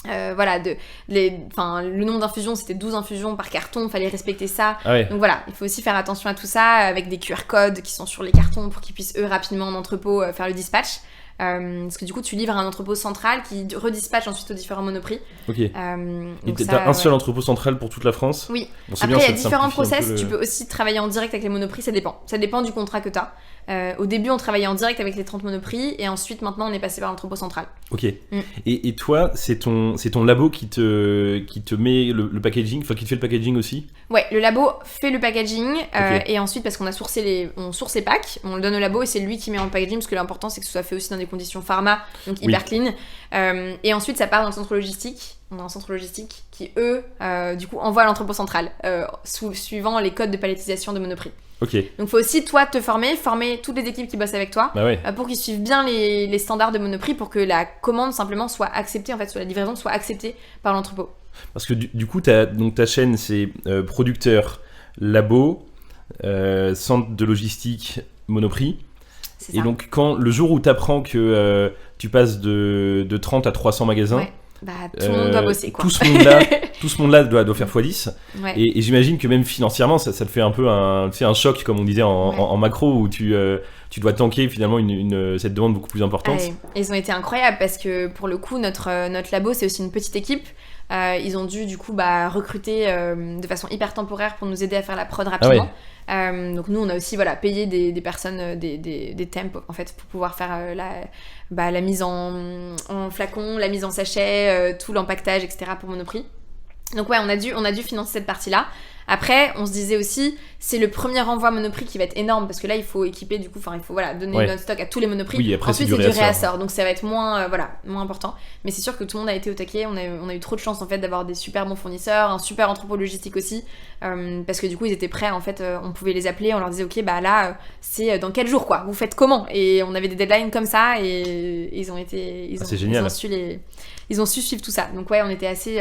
le nombre d'infusions, c'était 12 infusions par carton, fallait respecter ça. Donc voilà, il faut aussi faire attention à tout ça avec des QR codes qui sont sur les cartons pour qu'ils puissent eux rapidement en entrepôt faire le dispatch. Parce que du coup tu livres à un entrepôt central qui redispatche ensuite aux différents Monoprix. Ok. Et t'as un seul entrepôt central pour toute la France? Oui. Après il y a différents process, tu peux aussi travailler en direct avec les Monoprix, ça dépend du contrat que t'as. Au début on travaillait en direct avec les 30 Monoprix et ensuite maintenant on est passé par l'entrepôt central. Ok. Et toi c'est ton labo qui te met le packaging, enfin qui te fait le packaging aussi? Ouais, le labo fait le packaging et ensuite parce qu'on a source les packs, on le donne au labo et c'est lui qui met en packaging parce que l'important c'est que ce soit fait aussi dans des conditions pharma, donc hyper clean. Et ensuite ça part dans le centre logistique. On a un centre logistique qui, eux, du coup, envoie à l'entrepôt central, suivant les codes de palettisation de Monoprix. Ok. Donc, il faut aussi, toi, te former toutes les équipes qui bossent avec toi, pour qu'ils suivent bien les standards de Monoprix, pour que la commande, simplement, soit acceptée, en fait, la livraison soit acceptée par l'entrepôt. Parce que, du coup, ta chaîne, c'est producteur, labo, centre de logistique, Monoprix. C'est ça. Et donc, le jour où tu apprends que tu passes de 30 à 300 magasins... tout le monde doit bosser, quoi. Tout ce monde-là doit faire x10. Et j'imagine que même financièrement, ça te fait un peu un choc, comme on disait en macro, où tu dois tanker finalement cette demande beaucoup plus importante. Ils ont été incroyables parce que pour le coup, notre labo, c'est aussi une petite équipe. Ils ont dû du coup recruter de façon hyper temporaire pour nous aider à faire la prod rapidement. Donc nous on a aussi payé des personnes, des temps en fait pour pouvoir faire la mise en flacon, la mise en sachet, tout l'empaquetage, etc. pour Monoprix. Donc ouais, on a dû financer cette partie-là. Après, on se disait aussi, c'est le premier envoi Monoprix qui va être énorme parce que là, il faut équiper du coup, il faut donner notre stock à tous les Monoprix. Oui, après, ensuite, c'est du réassort, donc ça va être moins important. Mais c'est sûr que tout le monde a été au taquet. On a eu trop de chance en fait d'avoir des super bons fournisseurs, un super entrepôt logistique aussi, parce que du coup, ils étaient prêts. En fait, on pouvait les appeler, on leur disait, ok, bah là, c'est dans quel jour quoi. Vous faites comment? Et on avait des deadlines comme ça et ils ont su suivre tout ça. Donc ouais, on était assez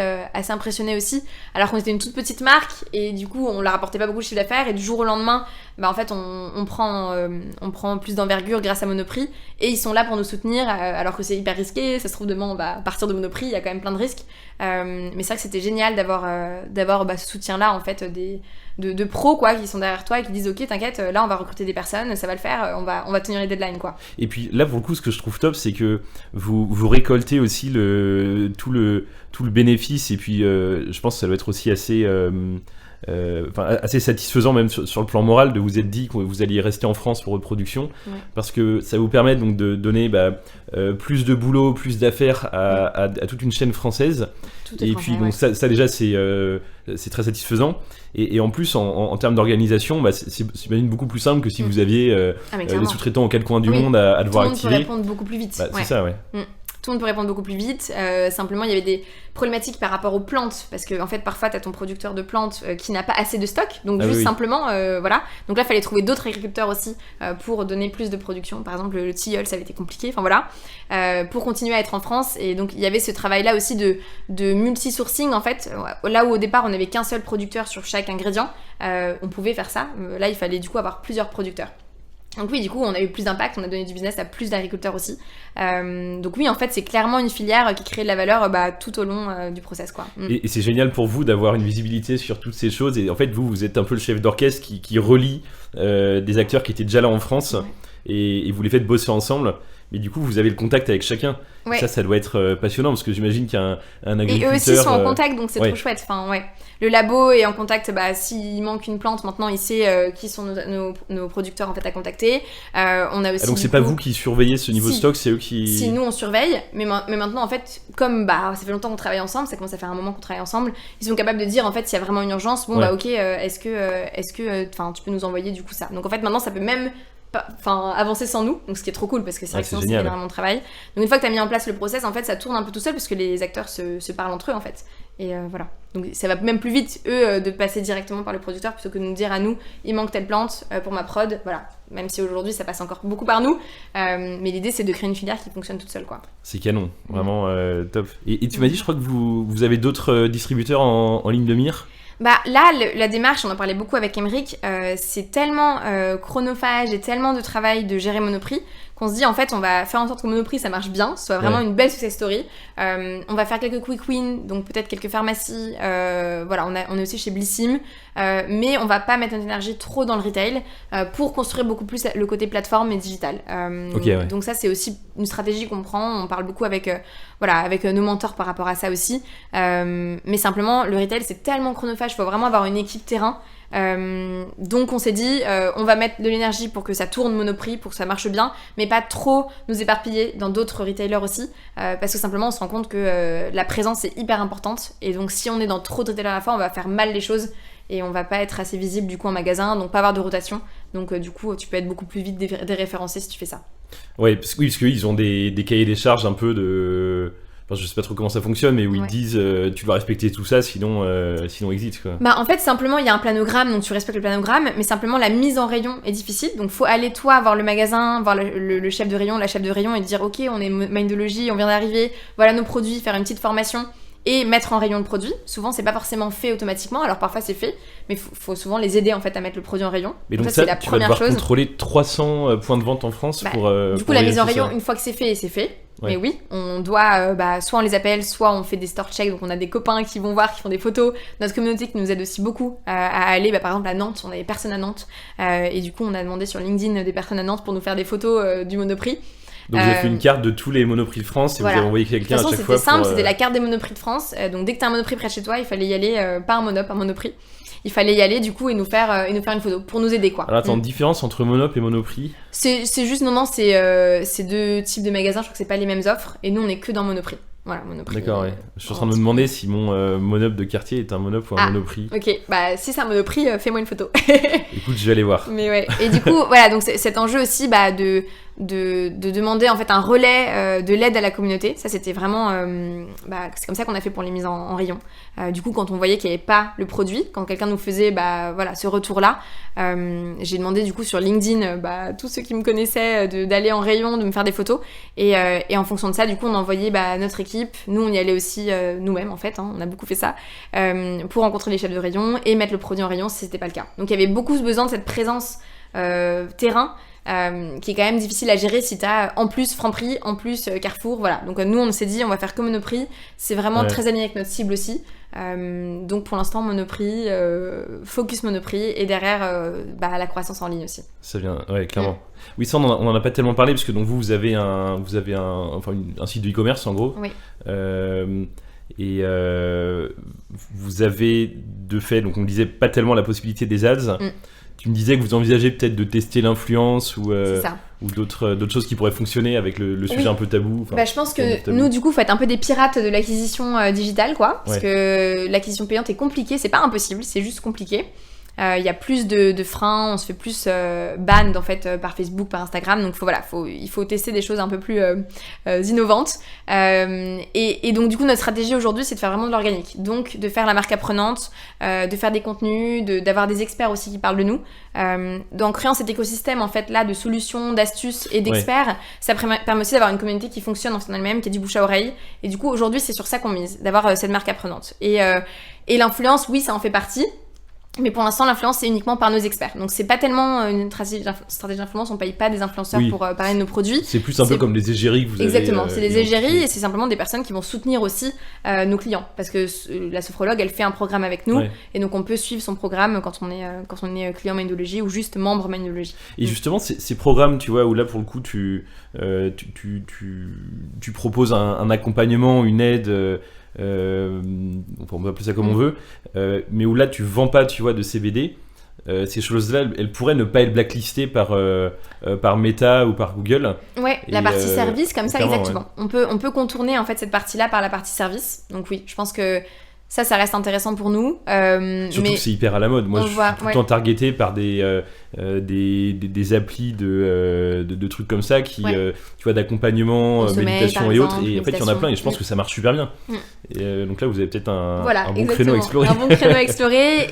impressionnés aussi. Alors qu'on était une toute petite marque et du coup, on leur apportait pas beaucoup de chiffre d'affaires et du jour au lendemain, en fait, on prend plus d'envergure grâce à Monoprix et ils sont là pour nous soutenir alors que c'est hyper risqué. Ça se trouve demain, on va partir de Monoprix, il y a quand même plein de risques. Mais c'est vrai que c'était génial d'avoir ce soutien-là en fait de pros quoi qui sont derrière toi et qui disent ok t'inquiète là on va recruter des personnes ça va le faire on va tenir les deadlines quoi. Et puis là pour le coup ce que je trouve top c'est que vous récoltez aussi tout le bénéfice et puis je pense que ça doit être aussi assez satisfaisant même sur le plan moral de vous être dit que vous alliez rester en France pour votre production parce que ça vous permet donc de donner plus de boulot, plus d'affaires à toute une chaîne française et puis donc ça déjà c'est très satisfaisant et en plus en termes d'organisation c'est beaucoup plus simple que si vous aviez des sous-traitants aux quatre coins du monde à devoir activer. Tout le monde peut répondre beaucoup plus vite. C'est ça Tout le monde peut répondre beaucoup plus vite. Simplement, il y avait des problématiques par rapport aux plantes. Parce que, en fait, parfois, tu as ton producteur de plantes qui n'a pas assez de stock. Donc, simplement, voilà. Donc là, il fallait trouver d'autres agriculteurs aussi pour donner plus de production. Par exemple, le tilleul, ça avait été compliqué. Enfin, voilà. Pour continuer à être en France. Et donc, il y avait ce travail-là aussi de multi-sourcing, en fait. Là où, au départ, on n'avait qu'un seul producteur sur chaque ingrédient, on pouvait faire ça. Là, il fallait, du coup, avoir plusieurs producteurs. Donc oui, du coup, on a eu plus d'impact, on a donné du business à plus d'agriculteurs aussi. Donc oui, en fait, c'est clairement une filière qui crée de la valeur tout au long du process, quoi. Et c'est génial pour vous d'avoir une visibilité sur toutes ces choses. Et en fait, vous êtes un peu le chef d'orchestre qui relie des acteurs qui étaient déjà là en France et vous les faites bosser ensemble. Mais du coup, vous avez le contact avec chacun. Ouais. Ça doit être passionnant parce que j'imagine qu'il y a un agriculteur... Et eux aussi sont en contact, donc c'est trop chouette. Enfin, le labo est en contact, s'il manque une plante, maintenant il sait qui sont nos producteurs en fait à contacter. On a aussi donc c'est pas vous qui surveillez ce niveau de stock, c'est eux qui... Si, nous on surveille, mais maintenant en fait, comme ça fait longtemps qu'on travaille ensemble, ça commence à faire un moment qu'on travaille ensemble, ils sont capables de dire en fait s'il y a vraiment une urgence, ok, est-ce que tu peux nous envoyer du coup ça. Donc en fait maintenant ça peut même avancer sans nous, donc ce qui est trop cool parce que c'est vrai que sinon c'est énormément de travail. Donc une fois que tu as mis en place le process, en fait ça tourne un peu tout seul parce que les acteurs se parlent entre eux en fait. Et voilà. Donc ça va même plus vite eux de passer directement par le producteur plutôt que de nous dire à nous il manque telle plante pour ma prod, voilà. Même si aujourd'hui ça passe encore beaucoup par nous, mais l'idée c'est de créer une filière qui fonctionne toute seule quoi. C'est canon, vraiment top. Et tu m'as dit je crois que vous avez d'autres distributeurs en ligne de mire. Là, la démarche, on en parlait beaucoup avec Émeric, c'est tellement chronophage et tellement de travail de gérer Monoprix qu'on se dit en fait on va faire en sorte que Monoprix ça marche bien, soit vraiment une belle success story. On va faire quelques quick wins, donc peut-être quelques pharmacies, on est aussi chez Blissim, mais on va pas mettre notre énergie trop dans le retail pour construire beaucoup plus le côté plateforme et digital. Donc ça c'est aussi une stratégie qu'on prend, on parle beaucoup avec nos mentors par rapport à ça aussi, mais simplement le retail c'est tellement chronophage, il faut vraiment avoir une équipe terrain. Donc on s'est dit on va mettre de l'énergie pour que ça tourne Monoprix, pour que ça marche bien, mais pas trop nous éparpiller dans d'autres retailers aussi, parce que simplement on se rend compte que la présence est hyper importante et donc si on est dans trop de retailers à la fois on va faire mal les choses et on va pas être assez visible du coup en magasin, donc pas avoir de rotation, donc du coup tu peux être beaucoup plus vite déréférencé si tu fais ça. Parce qu'ils ont des cahiers des charges un peu de... Enfin, je sais pas trop comment ça fonctionne, mais où ils disent tu dois respecter tout ça, sinon exit quoi. En fait simplement il y a un planogramme, donc tu respectes le planogramme, mais simplement la mise en rayon est difficile, donc faut aller toi voir le magasin, voir le chef de rayon, la chef de rayon et dire ok on est Mindologie, on vient d'arriver, voilà nos produits, faire une petite formation et mettre en rayon le produit. Souvent c'est pas forcément fait automatiquement, alors parfois c'est fait, mais faut souvent les aider en fait à mettre le produit en rayon. Mais donc ça, c'est la première chose. Tu vas devoir contrôler 300 points de vente en France pour du coup la mise en rayon, une fois que c'est fait, c'est fait. Mais oui, on doit, soit on les appelle, soit on fait des store checks, donc on a des copains qui vont voir, qui font des photos. Notre communauté qui nous aide aussi beaucoup à aller, par exemple à Nantes, on avait personne à Nantes, et du coup on a demandé sur LinkedIn des personnes à Nantes pour nous faire des photos du Monoprix. Donc vous avez fait une carte de tous les Monoprix de France et vous avez envoyé quelqu'un à chaque fois. De toute façon c'était simple, c'était la carte des Monoprix de France, donc dès que t'as un Monoprix près de chez toi, il fallait y aller, pas un Monop, un Monoprix. Il fallait y aller du coup et nous faire une photo pour nous aider quoi. Alors attends, différence entre Monop et Monoprix ? C'est juste c'est deux types de magasins, je crois que c'est pas les mêmes offres et nous on est que dans Monoprix. Voilà, Monoprix. D'accord, ouais. Je suis en train de me demander si mon monop de quartier est un monop ou un Monoprix. Ok, bah si c'est un Monoprix, fais-moi une photo. Écoute, je vais aller voir. Mais ouais. Et du coup, voilà, donc cet enjeu aussi de demander en fait un relais de l'aide à la communauté. Ça, c'était vraiment... c'est comme ça qu'on a fait pour les mises en rayon. Du coup, quand on voyait qu'il n'y avait pas le produit, quand quelqu'un nous faisait ce retour-là, j'ai demandé du coup sur LinkedIn tous ceux qui me connaissaient d'aller en rayon, de me faire des photos. Et en fonction de ça, du coup, on envoyait notre équipe. Nous, on y allait aussi nous-mêmes, en fait. On a beaucoup fait ça. Pour rencontrer les chefs de rayon et mettre le produit en rayon si c'était pas le cas. Donc, il y avait beaucoup besoin de cette présence terrain qui est quand même difficile à gérer si t'as en plus Franprix, en plus Carrefour, voilà. Donc nous on s'est dit on va faire que Monoprix, c'est vraiment très aligné avec notre cible aussi. Donc pour l'instant Monoprix, focus Monoprix et derrière la croissance en ligne aussi. Ça vient, ouais, clairement. Oui, ça on en a pas tellement parlé parce que donc vous avez un site de e-commerce en gros. Oui. Et vous avez de fait, donc on ne disait pas tellement la possibilité des ads. Tu me disais que vous envisagez peut-être de tester l'influence ou d'autres choses qui pourraient fonctionner avec le sujet un peu tabou. Je pense que nous, du coup, faut être un peu des pirates de l'acquisition digitale, quoi. Parce que l'acquisition payante est compliquée. C'est pas impossible, c'est juste compliqué. Il y a plus de freins, on se fait plus ban en fait par Facebook, par Instagram, donc il faut tester des choses un peu plus innovantes. Et donc du coup notre stratégie aujourd'hui c'est de faire vraiment de l'organique, donc de faire la marque apprenante, de faire des contenus, d'avoir des experts aussi qui parlent de nous. En créant cet écosystème en fait là de solutions, d'astuces et d'experts, ça permet aussi d'avoir une communauté qui fonctionne en elle-même, qui est du bouche à oreille. Et du coup aujourd'hui c'est sur ça qu'on mise, d'avoir cette marque apprenante. Et l'influence, oui, ça en fait partie. Mais pour l'instant, l'influence, c'est uniquement par nos experts. Donc, c'est pas tellement une stratégie d'influence. On paye pas des influenceurs pour parler de nos produits. C'est plus un peu comme des égéries que vous avez. Exactement, c'est des égéries et c'est simplement des personnes qui vont soutenir aussi nos clients. Parce que la sophrologue, elle fait un programme avec nous. Et donc, on peut suivre son programme quand on est client Mindology ou juste membre Mindology. Et justement, ces programmes, tu vois, où là, pour le coup, tu proposes un accompagnement, une aide... on peut appeler ça comme on veut, mais où là tu vends pas, tu vois, de CBD, ces choses-là, elles pourraient ne pas être blacklistées par Meta ou par Google. Ouais, la partie service, comme ça, exactement. Ouais. On peut contourner en fait cette partie-là par la partie service. Donc oui, je pense que ça reste intéressant pour nous. Surtout que c'est hyper à la mode. Moi, je suis tout le temps targeté par des applis de trucs comme ça qui, tu vois, d'accompagnement, méditation et autres. Et en fait, il y en a plein et je pense que ça marche super bien. Et donc là, vous avez peut-être un bon créneau à explorer. Un bon créneau à explorer.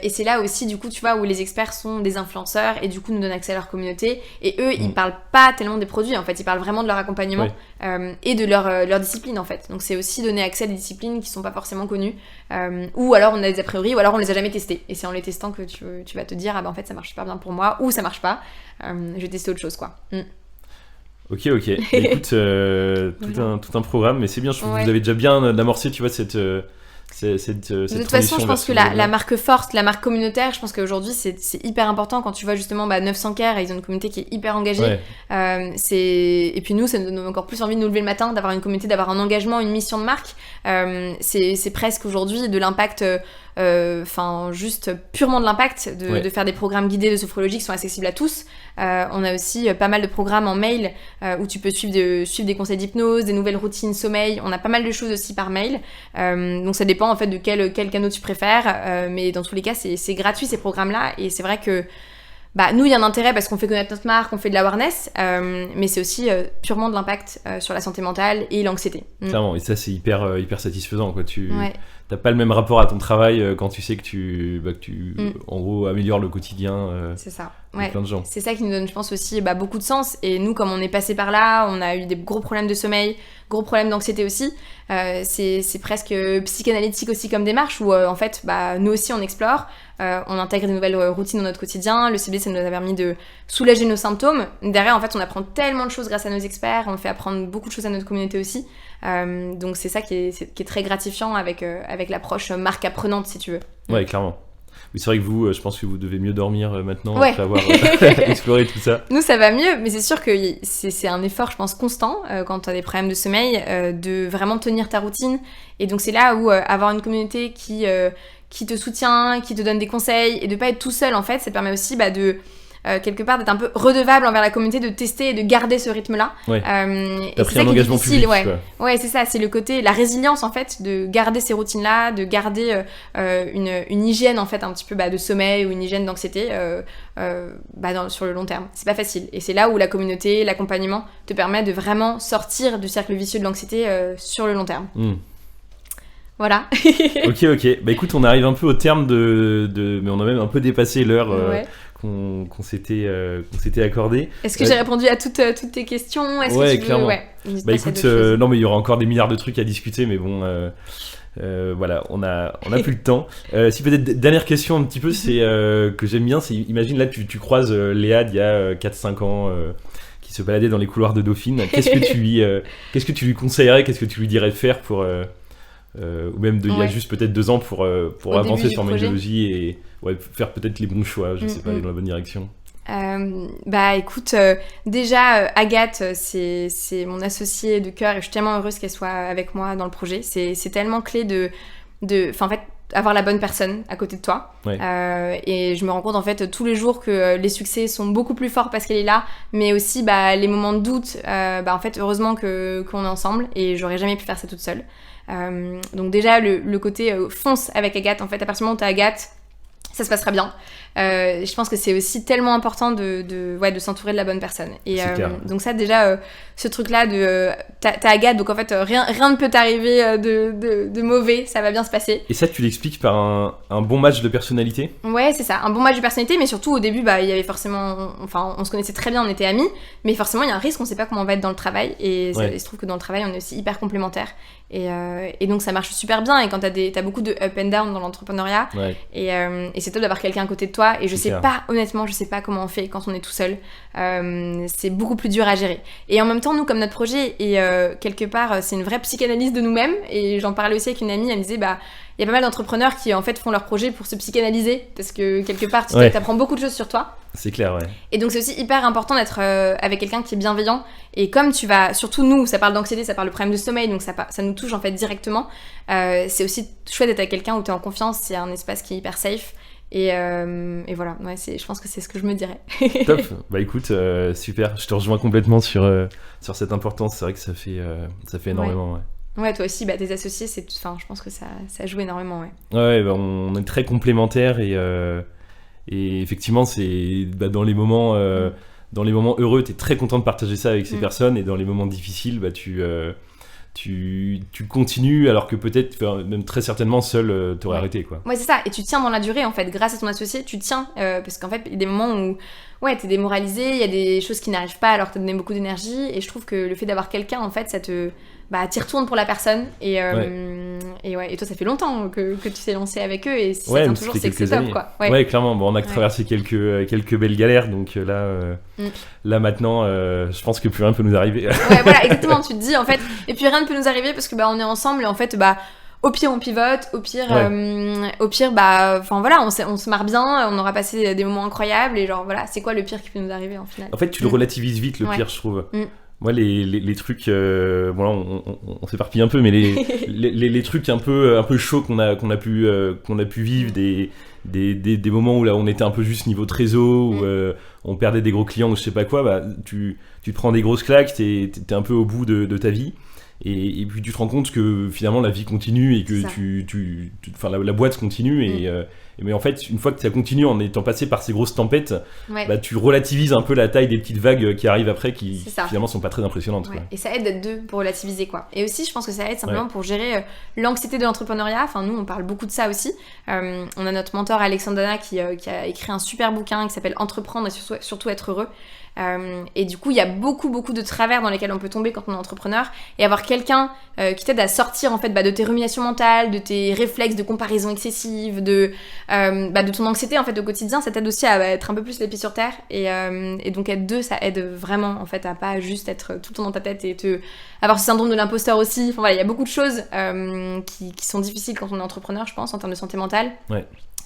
Et c'est là aussi, du coup, tu vois, où les experts sont des influenceurs et du coup, nous donnent accès à leur communauté. Et eux, ils parlent pas tellement des produits, en fait. Ils parlent vraiment de leur accompagnement et de leur discipline, en fait. Donc, c'est aussi donner accès à des disciplines qui sont pas forcément connues. Ou alors on a des a priori, ou alors on les a jamais testés. Et c'est en les testant que tu vas te dire, en fait, ça marche super bien pour moi, ou ça marche pas. Je vais tester autre chose, quoi. Ok. Écoute, tout un programme, mais c'est bien. Vous avez déjà bien amorcé, tu vois, cette de toute façon, je pense que la marque forte, la marque communautaire, je pense qu'aujourd'hui c'est hyper important quand tu vois justement 900 Care, ils ont une communauté qui est hyper engagée. Et puis nous, ça nous donne encore plus envie de nous lever le matin, d'avoir une communauté, d'avoir un engagement, une mission de marque. C'est presque aujourd'hui de l'impact, juste purement de l'impact de faire des programmes guidés de sophrologie qui sont accessibles à tous. On a aussi pas mal de programmes en mail où tu peux suivre des conseils d'hypnose, des nouvelles routines sommeil. On a pas mal de choses aussi par mail. Donc ça dépend en fait de quel canal tu préfères. Mais dans tous les cas, c'est gratuit ces programmes-là. Et c'est vrai que nous, il y a un intérêt parce qu'on fait connaître notre marque, on fait de l'awareness, mais c'est aussi purement de l'impact sur la santé mentale et l'anxiété. Clairement, et ça c'est hyper satisfaisant, quoi. T'as pas le même rapport à ton travail quand tu sais que tu en gros améliores le quotidien c'est ça. de plein de gens. C'est ça qui nous donne, je pense, aussi beaucoup de sens. Et nous, comme on est passé par là, on a eu des gros problèmes de sommeil, gros problèmes d'anxiété aussi. C'est presque psychanalytique aussi comme démarche où en fait nous aussi on explore, on intègre des nouvelles routines dans notre quotidien. Le CBD, ça nous a permis de soulager nos symptômes. Derrière, en fait, on apprend tellement de choses grâce à nos experts, on fait apprendre beaucoup de choses à notre communauté aussi. Donc c'est ça qui est très gratifiant avec l'approche marque apprenante, si tu veux. Ouais, clairement. Oui, c'est vrai que vous, je pense que vous devez mieux dormir maintenant après avoir exploré tout ça. Nous, ça va mieux, mais c'est sûr que c'est un effort, je pense, constant quand tu as des problèmes de sommeil, de vraiment tenir ta routine. Et donc c'est là où avoir une communauté qui te soutient, qui te donne des conseils, et de pas être tout seul, en fait, ça te permet aussi quelque part d'être un peu redevable envers la communauté, de tester et de garder ce rythme-là. Ouais. Et T'as c'est pris ça un qui est engagement difficile, public, quoi. Ouais, c'est ça, c'est le côté, la résilience en fait, de garder ces routines-là, de garder une hygiène en fait un petit peu de sommeil ou une hygiène d'anxiété sur le long terme. C'est pas facile. Et c'est là où la communauté, l'accompagnement te permet de vraiment sortir du cercle vicieux de l'anxiété sur le long terme. Voilà. Ok. Bah écoute, on arrive un peu au terme mais on a même un peu dépassé l'heure qu'on s'était accordé. Est-ce que j'ai répondu à toutes tes questions? Est-ce que tu veux... clairement. N'hésite Bah pas si écoute, t'as d'autres choses. non mais il y aura encore des milliards de trucs à discuter, mais bon, voilà, on a plus le temps. Si peut-être dernière question un petit peu, c'est que j'aime bien, c'est imagine là tu croises Léa d'il y a 4-5 ans qui se baladait dans les couloirs de Dauphine. Qu'est-ce que tu lui conseillerais, qu'est-ce que tu lui dirais de faire pour ou même il y a juste peut-être 2 ans pour avancer sur Mindology et faire peut-être les bons choix, je sais pas, dans la bonne direction. Écoute, déjà Agathe, c'est mon associée de cœur et je suis tellement heureuse qu'elle soit avec moi dans le projet. C'est tellement clé de en fait avoir la bonne personne à côté de toi. Et je me rends compte en fait tous les jours que les succès sont beaucoup plus forts parce qu'elle est là, mais aussi les moments de doute, en fait heureusement qu'on est ensemble et j'aurais jamais pu faire ça toute seule. Donc déjà le côté fonce avec Agathe, en fait à partir du moment où t'as Agathe, ça se passera bien. Je pense que c'est aussi tellement important de s'entourer de la bonne personne. Et donc ça déjà, ce truc-là t'as Agathe, donc en fait rien ne peut t'arriver de mauvais, ça va bien se passer. Et ça tu l'expliques par un bon match de personnalité? Ouais, c'est ça, un bon match de personnalité, mais surtout au début, il y avait forcément, on se connaissait très bien, on était amis, mais forcément il y a un risque, on sait pas comment on va être dans le travail, et il se trouve que dans le travail on est aussi hyper complémentaires. Et donc ça marche super bien, et quand t'as beaucoup de up and down dans l'entrepreneuriat, et c'est top d'avoir quelqu'un à côté de toi, et je sais pas, honnêtement, je sais pas comment on fait quand on est tout seul. C'est beaucoup plus dur à gérer. Et en même temps, nous, comme notre projet, et quelque part, c'est une vraie psychanalyse de nous-mêmes, et j'en parlais aussi avec une amie, elle me disait, il y a pas mal d'entrepreneurs qui en fait font leur projet pour se psychanalyser, parce que quelque part, tu apprends beaucoup de choses sur toi. C'est clair, ouais. Et donc c'est aussi hyper important d'être avec quelqu'un qui est bienveillant. Et comme tu vas, surtout nous, ça parle d'anxiété, ça parle de problème de sommeil, donc ça nous touche en fait directement. C'est aussi chouette d'être avec quelqu'un où t'es en confiance, c'est un espace qui est hyper safe. Et voilà, je pense que c'est ce que je me dirais. Top. Bah écoute, super. Je te rejoins complètement sur cette importance. C'est vrai que ça fait énormément. Ouais, toi aussi, tes associés, je pense que ça joue énormément. Ouais, on est très complémentaires et effectivement, c'est dans les moments heureux, t'es très content de partager ça avec ces personnes, et dans les moments difficiles, tu continues, alors que peut-être, même très certainement, seul, t'aurais arrêté, quoi. Ouais, c'est ça. Et tu tiens dans la durée, en fait. Grâce à ton associé, tu tiens. Parce qu'en fait, il y a des moments où t'es démoralisé, il y a des choses qui n'arrivent pas alors que t'as donné beaucoup d'énergie. Et je trouve que le fait d'avoir quelqu'un, en fait, ça te... t'y retournes pour la personne. Et toi, ça fait longtemps que tu t'es lancé avec eux. Et si ça tient toujours, c'est que c'est top, quoi. Ouais, clairement. Bon, on a traversé quelques belles galères. Donc là maintenant, je pense que plus rien ne peut nous arriver. Ouais, voilà, exactement. Tu te dis, en fait... Et puis rien ne peut nous arriver parce que on est ensemble et en fait, au pire on pivote, au pire on se marre bien, on aura passé des moments incroyables et genre voilà, c'est quoi le pire qui peut nous arriver en final? En fait, tu le relativises vite, le pire, je trouve. Moi, les trucs, on s'éparpille un peu, mais les trucs un peu chauds qu'on a pu vivre, des moments où là on était un peu juste niveau trésor, où on perdait des gros clients ou je sais pas quoi, tu te prends des grosses claques, t'es un peu au bout de ta vie. Et puis tu te rends compte que finalement la vie continue et que la boîte continue mais en fait une fois que ça continue en étant passé par ces grosses tempêtes, tu relativises un peu la taille des petites vagues qui arrivent après qui finalement sont pas très impressionnantes. Quoi. Et ça aide d'être deux pour relativiser quoi. Et aussi je pense que ça aide simplement pour gérer l'anxiété de l'entrepreneuriat. Enfin nous on parle beaucoup de ça aussi. On a notre mentor Alexandre Dana qui a écrit un super bouquin qui s'appelle Entreprendre et surtout être heureux. Et du coup il y a beaucoup de travers dans lesquels on peut tomber quand on est entrepreneur et avoir quelqu'un qui t'aide à sortir en fait de tes ruminations mentales, de tes réflexes de comparaison excessive, de ton anxiété en fait au quotidien, ça t'aide aussi à être un peu plus les pieds sur terre et donc être deux ça aide vraiment en fait à pas juste être tout le temps dans ta tête et avoir ce syndrome de l'imposteur aussi. Enfin voilà, il y a beaucoup de choses qui sont difficiles quand on est entrepreneur je pense en termes de santé mentale.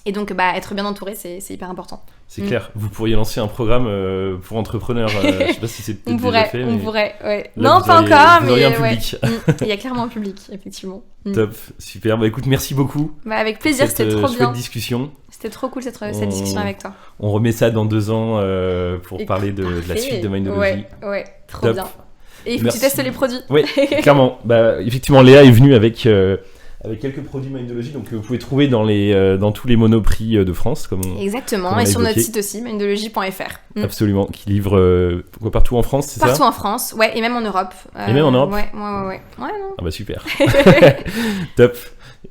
Et donc, être bien entouré, c'est hyper important. C'est clair. Vous pourriez lancer un programme pour entrepreneurs. Je sais pas si c'est peut-être déjà fait. On pourrait, ouais. Là, non, pas encore, mais un public. Il y a clairement un public, effectivement. Top, super. Écoute, merci beaucoup. Avec plaisir, c'était trop bien. Chouette discussion. C'était trop cool cette On- discussion avec toi. On remet ça dans 2 ans pour Et parler de la parfait. suite de Mindology. Ouais, trop Top. bien. Et il faut que tu Merci. testes les produits. Oui, clairement. Bah, effectivement, Léa est venue avec quelques produits Mindology, donc vous pouvez trouver dans tous les monoprix de France, comme on, Exactement, comme on et a sur notre évoqué. site aussi, mindology.fr. Absolument, qui livre partout en France, c'est Partout ça? en France, ouais, et même en Europe. Et même en Europe? Ouais, non. Ah bah super. Top.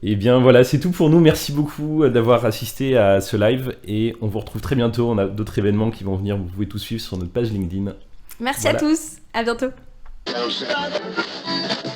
Et bien voilà, c'est tout pour nous. Merci beaucoup d'avoir assisté à ce live et on vous retrouve très bientôt. On a d'autres événements qui vont venir. Vous pouvez tout suivre sur notre page LinkedIn. Merci Voilà. à tous, à bientôt. Thank you.